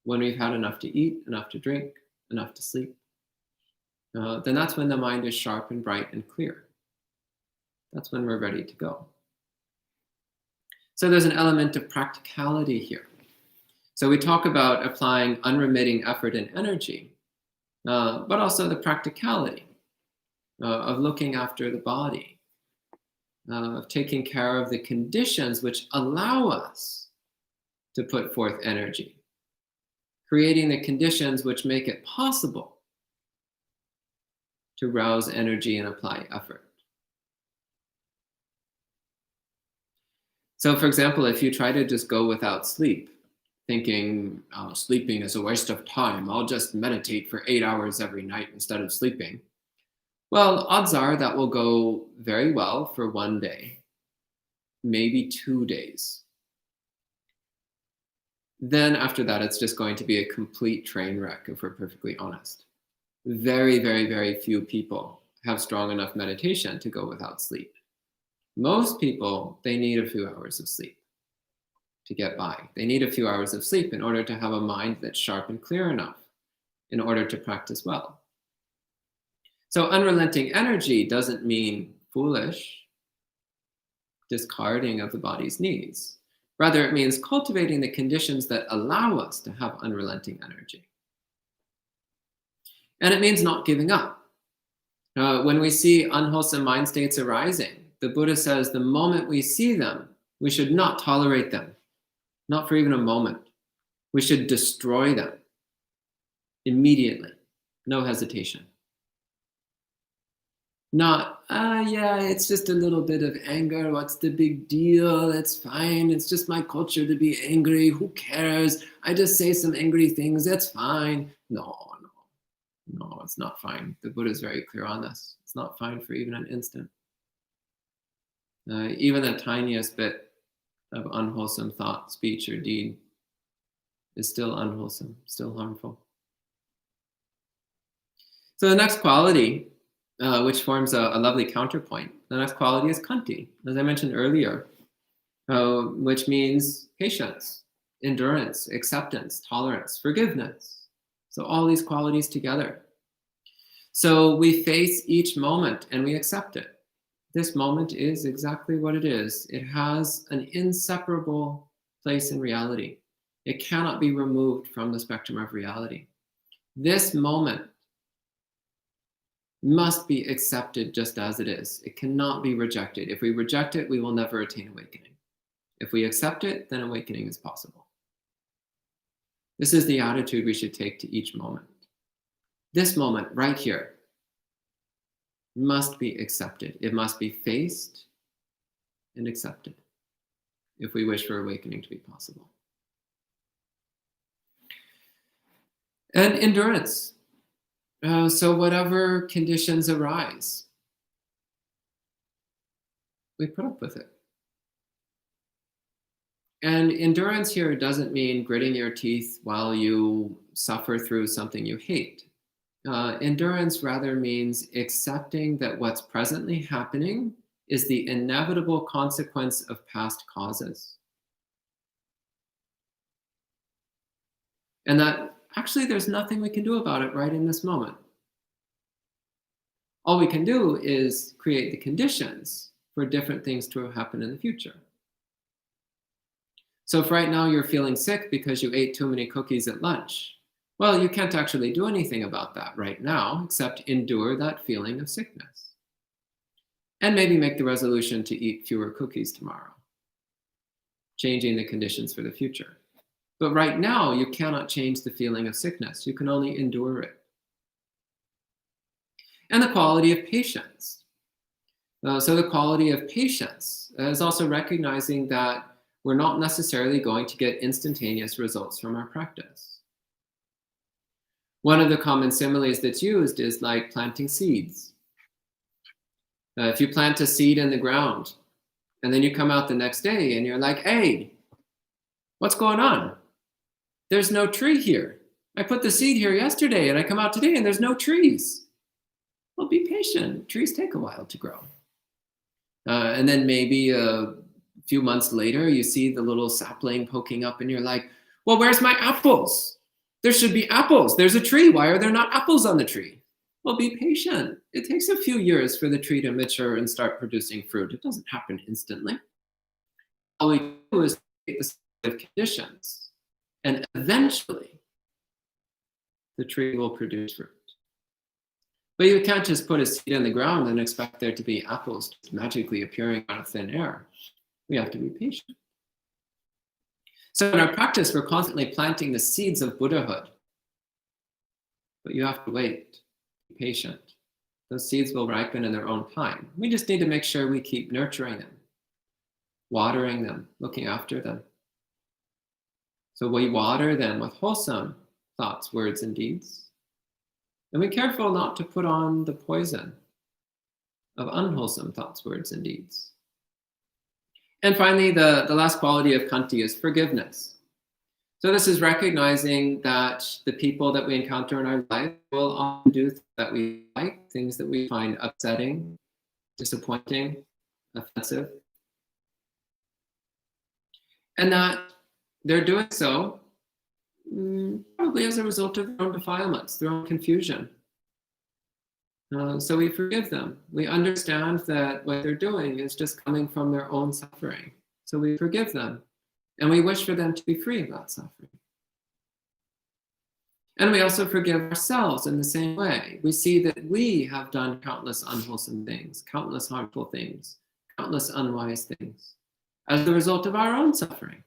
when we've had enough to eat, enough to drink, enough to sleep. Then that's when the mind is sharp and bright and clear. That's when we're ready to go. So there's an element of practicality here. So we talk about applying unremitting effort and energy, but also the practicality of looking after the body, of taking care of the conditions which allow us to put forth energy, creating the conditions which make it possible to rouse energy and apply effort. So for example, if you try to just go without sleep thinking, oh, sleeping is a waste of time. I'll just meditate for 8 hours every night instead of sleeping. Well, odds are that will go very well for one day, maybe 2 days. Then after that, it's just going to be a complete train wreck, if we're perfectly honest. Very, very, very few people have strong enough meditation to go without sleep. Most people, they need a few hours of sleep to get by. They need a few hours of sleep in order to have a mind that's sharp and clear enough in order to practice well. So unrelenting energy doesn't mean foolish discarding of the body's needs. Rather, it means cultivating the conditions that allow us to have unrelenting energy. And it means not giving up. When we see unwholesome mind states arising, the Buddha says the moment we see them, we should not tolerate them, not for even a moment. We should destroy them immediately, no hesitation. Not, yeah, it's just a little bit of anger. What's the big deal? It's fine. It's just my culture to be angry. Who cares? I just say some angry things. That's fine. No, it's not fine. The Buddha is very clear on this. It's not fine for even an instant. Even the tiniest bit of unwholesome thought, speech, or deed is still unwholesome, still harmful. So the next quality, which forms a lovely counterpoint, the next quality is khanti, as I mentioned earlier, which means patience, endurance, acceptance, tolerance, forgiveness. So all these qualities together. So we face each moment and we accept it. This moment is exactly what it is. It has an inseparable place in reality. It cannot be removed from the spectrum of reality. This moment must be accepted just as it is. It cannot be rejected. If we reject it, we will never attain awakening. If we accept it, then awakening is possible. This is the attitude we should take to each moment. This moment right here must be accepted. It must be faced and accepted if we wish for awakening to be possible. And endurance. So whatever conditions arise, we put up with it. And endurance here doesn't mean gritting your teeth while you suffer through something you hate. Endurance rather means accepting that what's presently happening is the inevitable consequence of past causes. And that actually there's nothing we can do about it right in this moment. All we can do is create the conditions for different things to happen in the future. So if right now you're feeling sick because you ate too many cookies at lunch, well, you can't actually do anything about that right now, except endure that feeling of sickness. And maybe make the resolution to eat fewer cookies tomorrow, changing the conditions for the future. But right now, you cannot change the feeling of sickness. You can only endure it. And the quality of patience. So the quality of patience is also recognizing that we're not necessarily going to get instantaneous results from our practice. One of the common similes that's used is like planting seeds. If you plant a seed in the ground, and then you come out the next day and you're like, hey, what's going on? There's no tree here. I put the seed here yesterday and I come out today and there's no trees. Well, be patient. Trees take a while to grow. And then maybe a few months later, you see the little sapling poking up and you're like, well, where's my apples? There should be apples. There's a tree. Why are there not apples on the tree? Well, be patient. It takes a few years for the tree to mature and start producing fruit. It doesn't happen instantly. All we do is create the set of conditions, and eventually the tree will produce fruit. But you can't just put a seed in the ground and expect there to be apples just magically appearing out of thin air. We have to be patient. So in our practice, we're constantly planting the seeds of Buddhahood. But you have to wait, be patient. Those seeds will ripen in their own time. We just need to make sure we keep nurturing them, watering them, looking after them. So we water them with wholesome thoughts, words, and deeds. And be careful not to put on the poison of unwholesome thoughts, words, and deeds. And finally, the last quality of khanti is forgiveness. So this is recognizing that the people that we encounter in our life will often do things that we like, things that we find upsetting, disappointing, offensive. And that they're doing so probably as a result of their own defilements, their own confusion. So we forgive them. We understand that what they're doing is just coming from their own suffering. So we forgive them. And we wish for them to be free of that suffering. And we also forgive ourselves in the same way. We see that we have done countless unwholesome things, countless harmful things, countless unwise things, as the result of our own suffering,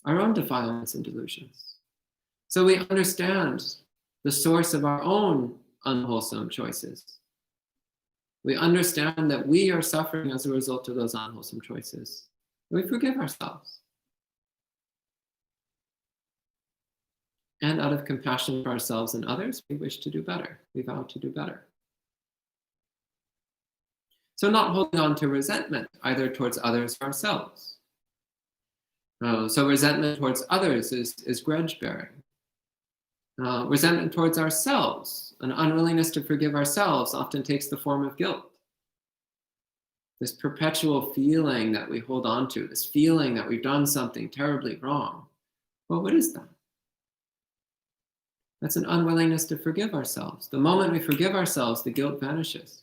our own defilements and delusions. So we understand the source of our own unwholesome choices. We understand that we are suffering as a result of those unwholesome choices. We forgive ourselves. And out of compassion for ourselves and others, we wish to do better. We vow to do better. So not holding on to resentment, either towards others or ourselves. So resentment towards others is grudge bearing. Resentment towards ourselves, an unwillingness to forgive ourselves, often takes the form of guilt. This perpetual feeling that we hold on to, this feeling that we've done something terribly wrong. Well, what is that? That's an unwillingness to forgive ourselves. The moment we forgive ourselves, the guilt vanishes.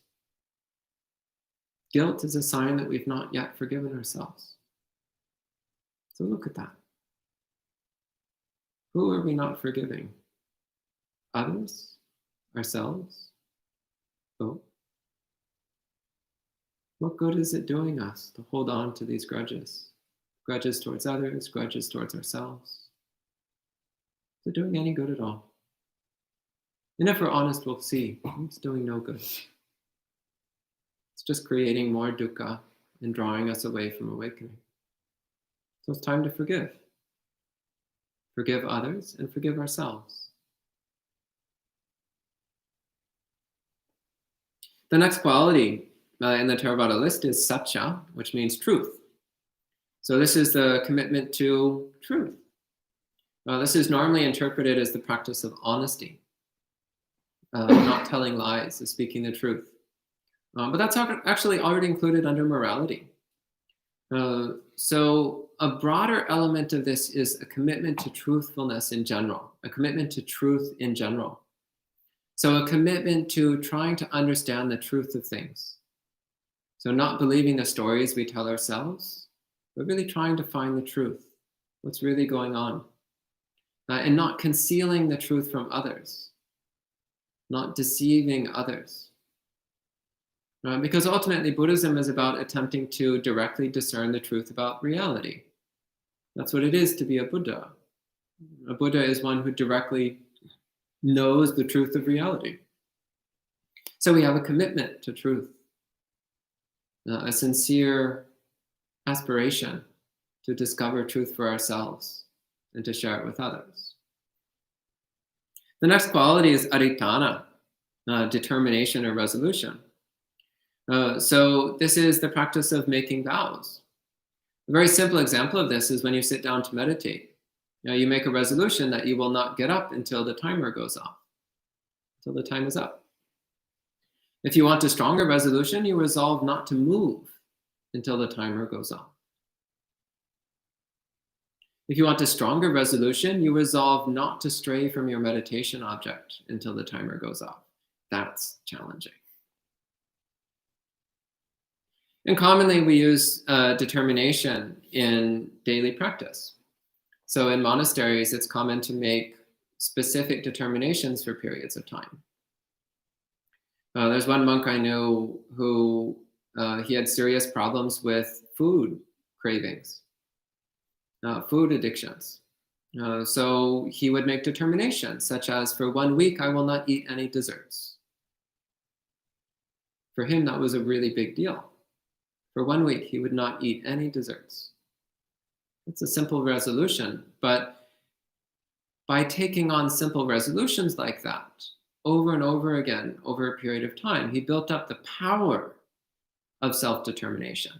Guilt is a sign that we've not yet forgiven ourselves. So look at that. Who are we not forgiving? Others? Ourselves? Both? What good is it doing us to hold on to these grudges? Grudges towards others, grudges towards ourselves. Is it doing any good at all? And if we're honest, we'll see it's doing no good. It's just creating more dukkha and drawing us away from awakening. So it's time to forgive. Forgive others and forgive ourselves. The next quality in the Theravāda list is satya, which means truth. So this is the commitment to truth. This is normally interpreted as the practice of honesty, not telling lies, is speaking the truth. But that's actually already included under morality. So a broader element of this is a commitment to truthfulness in general, a commitment to truth in general. So a commitment to trying to understand the truth of things. So not believing the stories we tell ourselves, but really trying to find the truth, what's really going on. And not concealing the truth from others, not deceiving others. Because ultimately Buddhism is about attempting to directly discern the truth about reality. That's what it is to be a Buddha. A Buddha is one who directly knows the truth of reality. So we have a commitment to truth, a sincere aspiration to discover truth for ourselves and to share it with others. The next quality is adhitthana, determination or resolution. So this is the practice of making vows. A very simple example of this is when you sit down to meditate. You make a resolution that you will not get up until the timer goes off, until the time is up. If you want a stronger resolution, you resolve not to move until the timer goes off. If you want a stronger resolution, you resolve not to stray from your meditation object until the timer goes off. That's challenging. And commonly we use determination in daily practice. So in monasteries, it's common to make specific determinations for periods of time. There's one monk I knew who he had serious problems with food cravings, food addictions. So he would make determinations such as, for 1 week, I will not eat any desserts. For him, that was a really big deal. For 1 week, he would not eat any desserts. It's a simple resolution, but by taking on simple resolutions like that over and over again over a period of time, he built up the power of self-determination,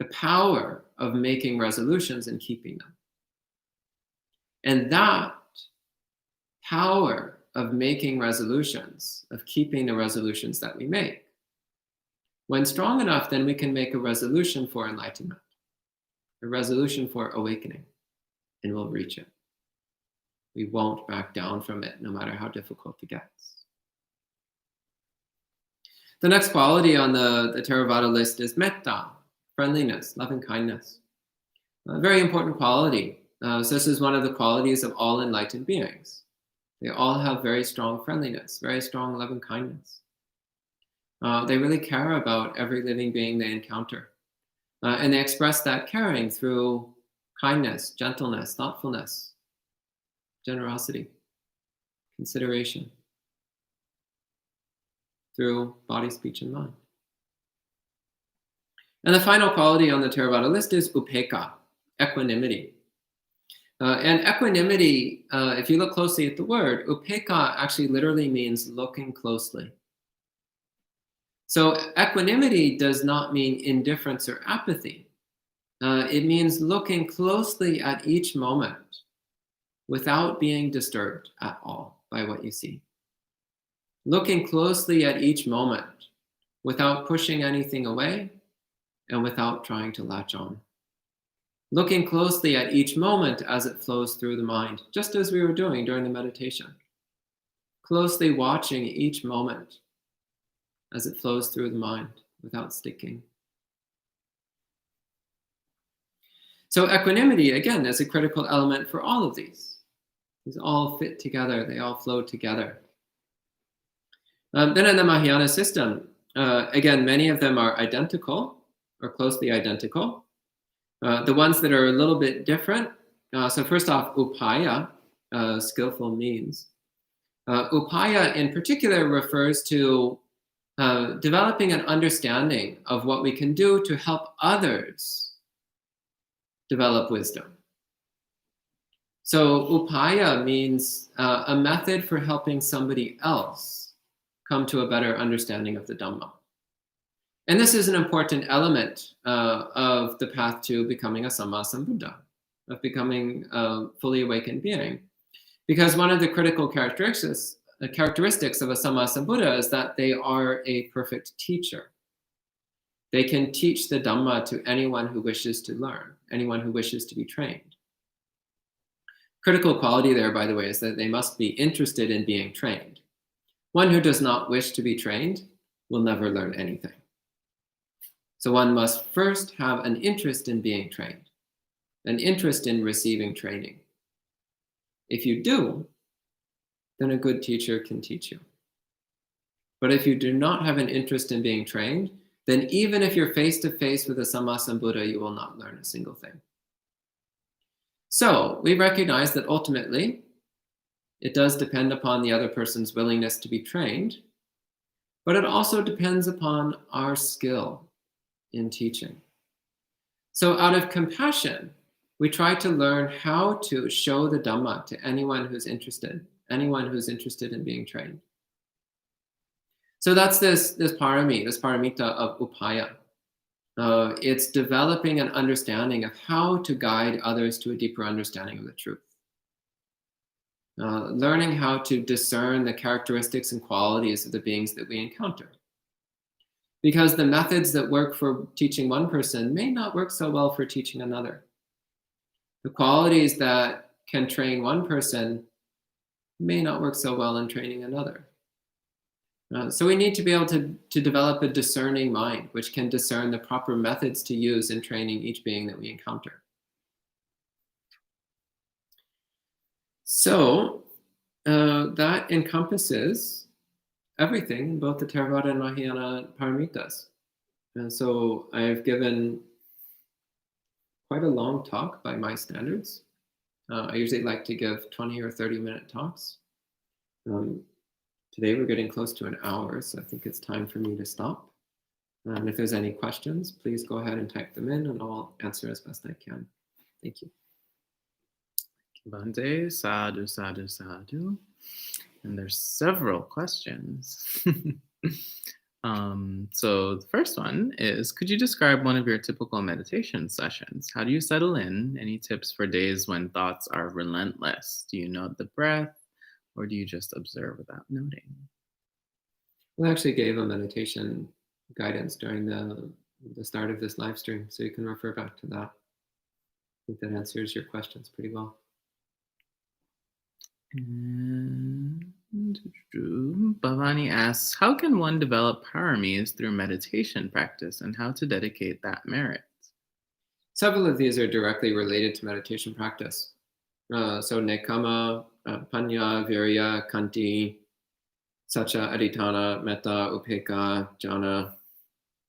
the power of making resolutions and keeping them. And that power of making resolutions, of keeping the resolutions that we make, when strong enough, then we can make a resolution for enlightenment, a resolution for awakening, and we'll reach it. We won't back down from it, no matter how difficult it gets. The next quality on the Theravāda list is metta, friendliness, loving kindness. A very important quality. So this is one of the qualities of all enlightened beings. They all have very strong friendliness, very strong loving kindness. They really care about every living being they encounter. And they express that caring through kindness, gentleness, thoughtfulness, generosity, consideration, through body, speech, and mind. And the final quality on the Theravāda list is upekkha, equanimity. And equanimity, if you look closely at the word, upekkha actually literally means looking closely. So equanimity does not mean indifference or apathy. It means looking closely at each moment without being disturbed at all by what you see. Looking closely at each moment without pushing anything away and without trying to latch on. Looking closely at each moment as it flows through the mind, just as we were doing during the meditation. Closely watching each moment as it flows through the mind without sticking. So equanimity, again, is a critical element for all of these. These all fit together, they all flow together. Then in the Mahāyāna system, again, many of them are identical or closely identical. The ones that are a little bit different, so first off, upaya, skillful means. Upaya in particular refers to developing an understanding of what we can do to help others develop wisdom. So upaya means a method for helping somebody else come to a better understanding of the Dhamma. And this is an important element of the path to becoming a Sammasambuddha, of becoming a fully awakened being. Because one of the critical characteristics of a Sammasambuddha is that they are a perfect teacher. They can teach the Dhamma to anyone who wishes to learn, anyone who wishes to be trained. Critical quality there, by the way, is that they must be interested in being trained. One who does not wish to be trained will never learn anything. So one must first have an interest in being trained, an interest in receiving training. If you do, then a good teacher can teach you. But if you do not have an interest in being trained, then even if you're face to face with a Sammasambuddha, you will not learn a single thing. So we recognize that ultimately, it does depend upon the other person's willingness to be trained, but it also depends upon our skill in teaching. So out of compassion, we try to learn how to show the Dhamma to anyone who's interested in being trained. So that's this parami, this paramita of upaya. It's developing an understanding of how to guide others to a deeper understanding of the truth. Learning how to discern the characteristics and qualities of the beings that we encounter. Because the methods that work for teaching one person may not work so well for teaching another. The qualities that can train one person may not work so well in training another. So we need to be able to develop a discerning mind, which can discern the proper methods to use in training each being that we encounter. So that encompasses everything in both the Theravāda and Mahāyāna paramitas. And so I've given quite a long talk by my standards. I usually like to give 20 or 30-minute talks. Today we're getting close to an hour, so I think it's time for me to stop. And if there's any questions, please go ahead and type them in and I'll answer as best I can. Thank you. Bhante, sadhu, sadhu, sadhu. And there's several questions. So the first one is, could you describe one of your typical meditation sessions? How do you settle in? Any tips for days when thoughts are relentless? Do you note the breath or do you just observe without noting? We actually gave a meditation guidance during the start of this live stream, so you can refer back to that. I think that answers your questions pretty well. And Bhavani asks, how can one develop paramis through meditation practice and how to dedicate that merit? Several of these are directly related to meditation practice. So nekama, panya, virya, kanti, sacha, adhitana, metta, upekkha, jhana,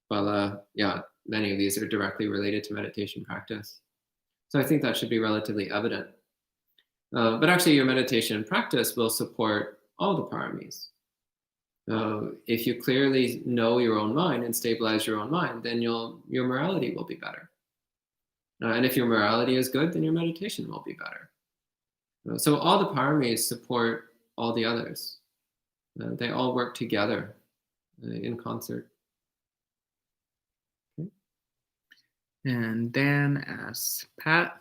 bala. Yeah, many of these are directly related to meditation practice. So I think that should be relatively evident. But actually, your meditation practice will support all the paramis. If you clearly know your own mind and stabilize your own mind, then your morality will be better. And if your morality is good, then your meditation will be better. So all the paramis support all the others. They all work together in concert. Okay. And Dan asks, path,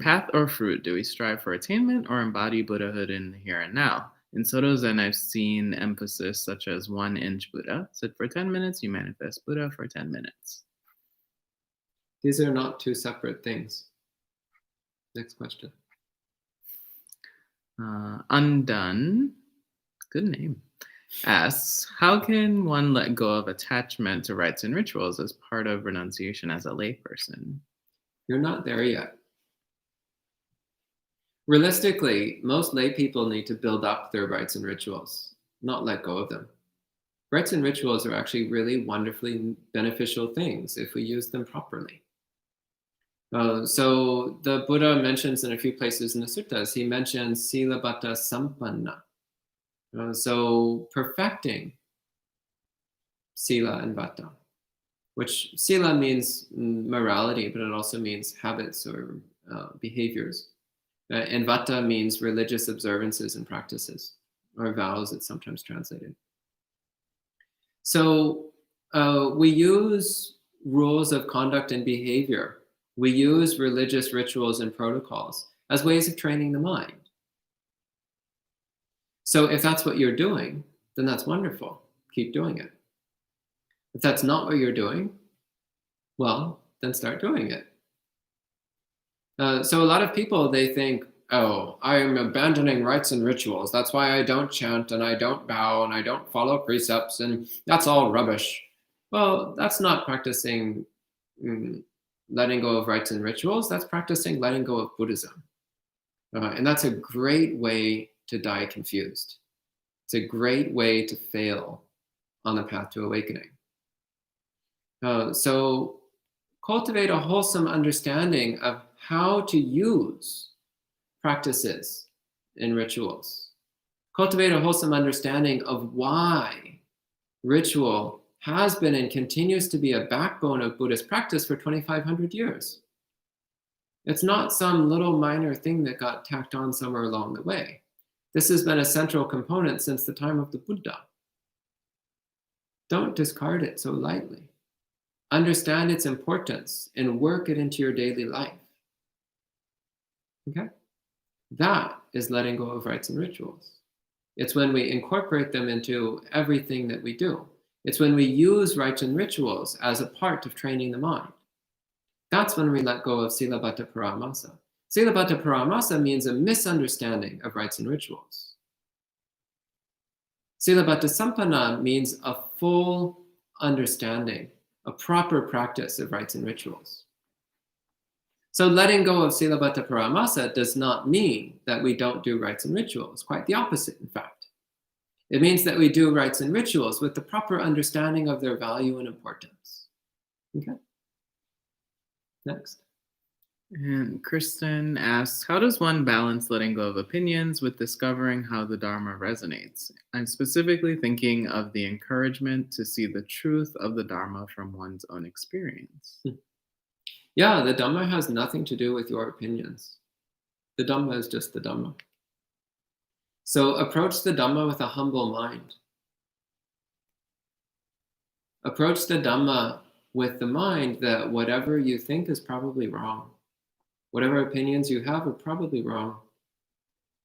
path or fruit, do we strive for attainment or embody Buddhahood in the here and now? In Soto Zen, I've seen emphasis such as 1-inch Buddha. Sit for 10 minutes, you manifest Buddha for 10 minutes. These are not two separate things. Next question. Undone, good name, asks, how can one let go of attachment to rites and rituals as part of renunciation as a layperson? You're not there yet. Realistically, most lay people need to build up their rites and rituals, not let go of them. Rites and rituals are actually really wonderfully beneficial things if we use them properly. So the Buddha mentions in a few places in the suttas, he mentions silabata sampanna. So perfecting sila and vata, which sila means morality, but it also means habits or behaviors. And vata means religious observances and practices, or vows, it's sometimes translated. So we use rules of conduct and behavior. We use religious rituals and protocols as ways of training the mind. So if that's what you're doing, then that's wonderful. Keep doing it. If that's not what you're doing, well, then start doing it. So a lot of people, they think, oh, I'm abandoning rites and rituals. That's why I don't chant and I don't bow and I don't follow precepts and that's all rubbish. Well, that's not practicing letting go of rites and rituals. That's practicing letting go of Buddhism. And that's a great way to die confused. It's a great way to fail on the path to awakening. So cultivate a wholesome understanding of how to use practices and rituals. Cultivate a wholesome understanding of why ritual has been and continues to be a backbone of Buddhist practice for 2,500 years. It's not some little minor thing that got tacked on somewhere along the way. This has been a central component since the time of the Buddha. Don't discard it so lightly. Understand its importance and work it into your daily life. Okay? That is letting go of rites and rituals. It's when we incorporate them into everything that we do. It's when we use rites and rituals as a part of training the mind. That's when we let go of silabata paramasa. Silabata paramasa means a misunderstanding of rites and rituals. Silabata sampanna means a full understanding, a proper practice of rites and rituals. So letting go of silabata paramasa does not mean that we don't do rites and rituals. Quite the opposite, in fact. It means that we do rites and rituals with the proper understanding of their value and importance. Okay? Next. And Kristen asks, how does one balance letting go of opinions with discovering how the Dharma resonates? I'm specifically thinking of the encouragement to see the truth of the Dharma from one's own experience. Yeah, the Dhamma has nothing to do with your opinions. The Dhamma is just the Dhamma. So approach the Dhamma with a humble mind. Approach the Dhamma with the mind that whatever you think is probably wrong. Whatever opinions you have are probably wrong.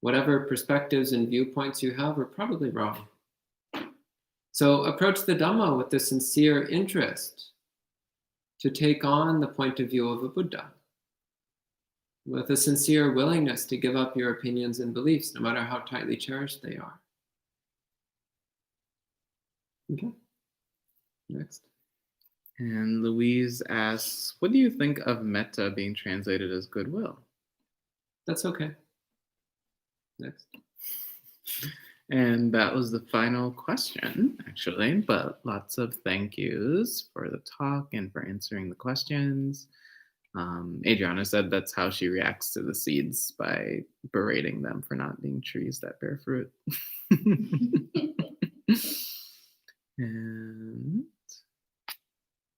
Whatever perspectives and viewpoints you have are probably wrong. So approach the Dhamma with the sincere interest to take on the point of view of a Buddha, with a sincere willingness to give up your opinions and beliefs, no matter how tightly cherished they are. Okay, next. And Louise asks, what do you think of metta being translated as goodwill? That's okay. Next. And that was the final question, actually, but lots of thank yous for the talk and for answering the questions. Adriana said that's how she reacts to the seeds, by berating them for not being trees that bear fruit. And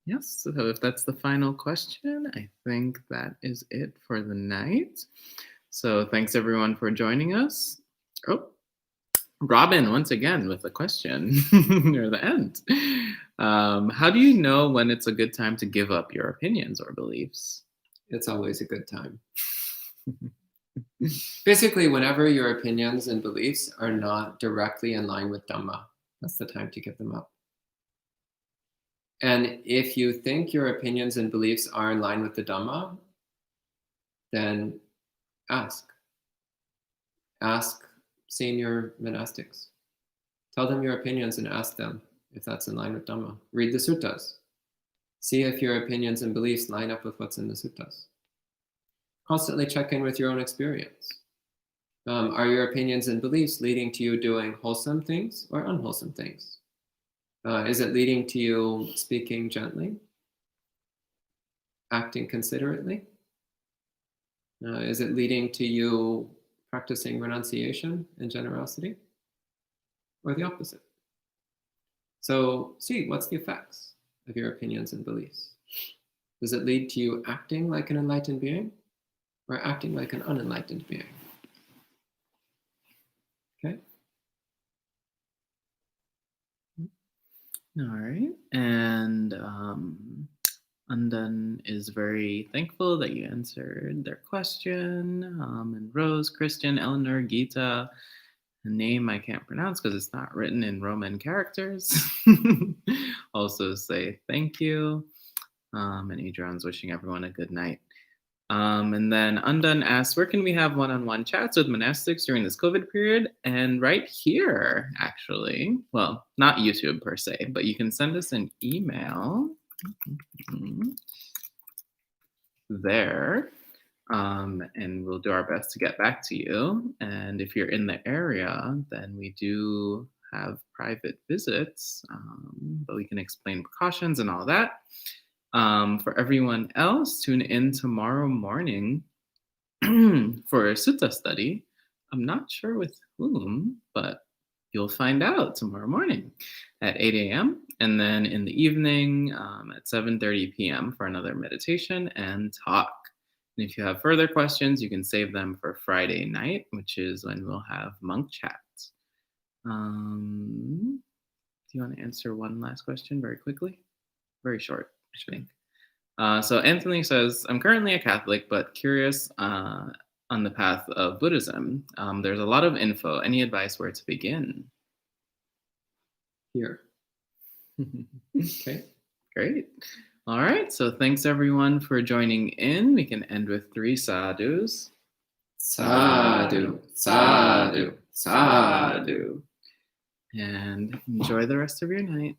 yes, so if that's the final question, I think that is it for the night. So thanks everyone for joining us. Oh, Robin, once again, with a question near the end. How do you know when it's a good time to give up your opinions or beliefs? It's always a good time. Basically, whenever your opinions and beliefs are not directly in line with Dhamma, that's the time to give them up. And if you think your opinions and beliefs are in line with the Dhamma, then ask. Ask senior monastics. Tell them your opinions and ask them if that's in line with Dhamma. Read the suttas. See if your opinions and beliefs line up with what's in the suttas. Constantly check in with your own experience. Are your opinions and beliefs leading to you doing wholesome things or unwholesome things? Is it leading to you speaking gently? Acting considerately? Is it leading to you practicing renunciation and generosity? Or the opposite? So see, what's the effects of your opinions and beliefs? Does it lead to you acting like an enlightened being or acting like an unenlightened being? Okay? All right. And Undone is very thankful that you answered their question. And Rose, Christian, Eleanor, Gita, a name I can't pronounce because it's not written in Roman characters, also say thank you. And Adrian's wishing everyone a good night. And then Undone asks, where can we have one-on-one chats with monastics during this COVID period? And right here, actually. Well, not YouTube per se, but you can send us an email there. And we'll do our best to get back to you. And if you're in the area, then we do have private visits, but we can explain precautions and all that. For everyone else, tune in tomorrow morning for a sutta study. I'm not sure with whom, but you'll find out tomorrow morning at 8 a.m. And then in the evening at 7:30 p.m. for another meditation and talk. And if you have further questions, you can save them for Friday night, which is when we'll have monk chat. Do you want to answer one last question very quickly? Very short, I think. So Anthony says, I'm currently a Catholic, but curious on the path of Buddhism. There's a lot of info. Any advice where to begin? Here. Okay. Great. All right. So thanks everyone for joining in. We can end with 3 sadhus. Sadhu, sadhu, sadhu. And enjoy the rest of your night.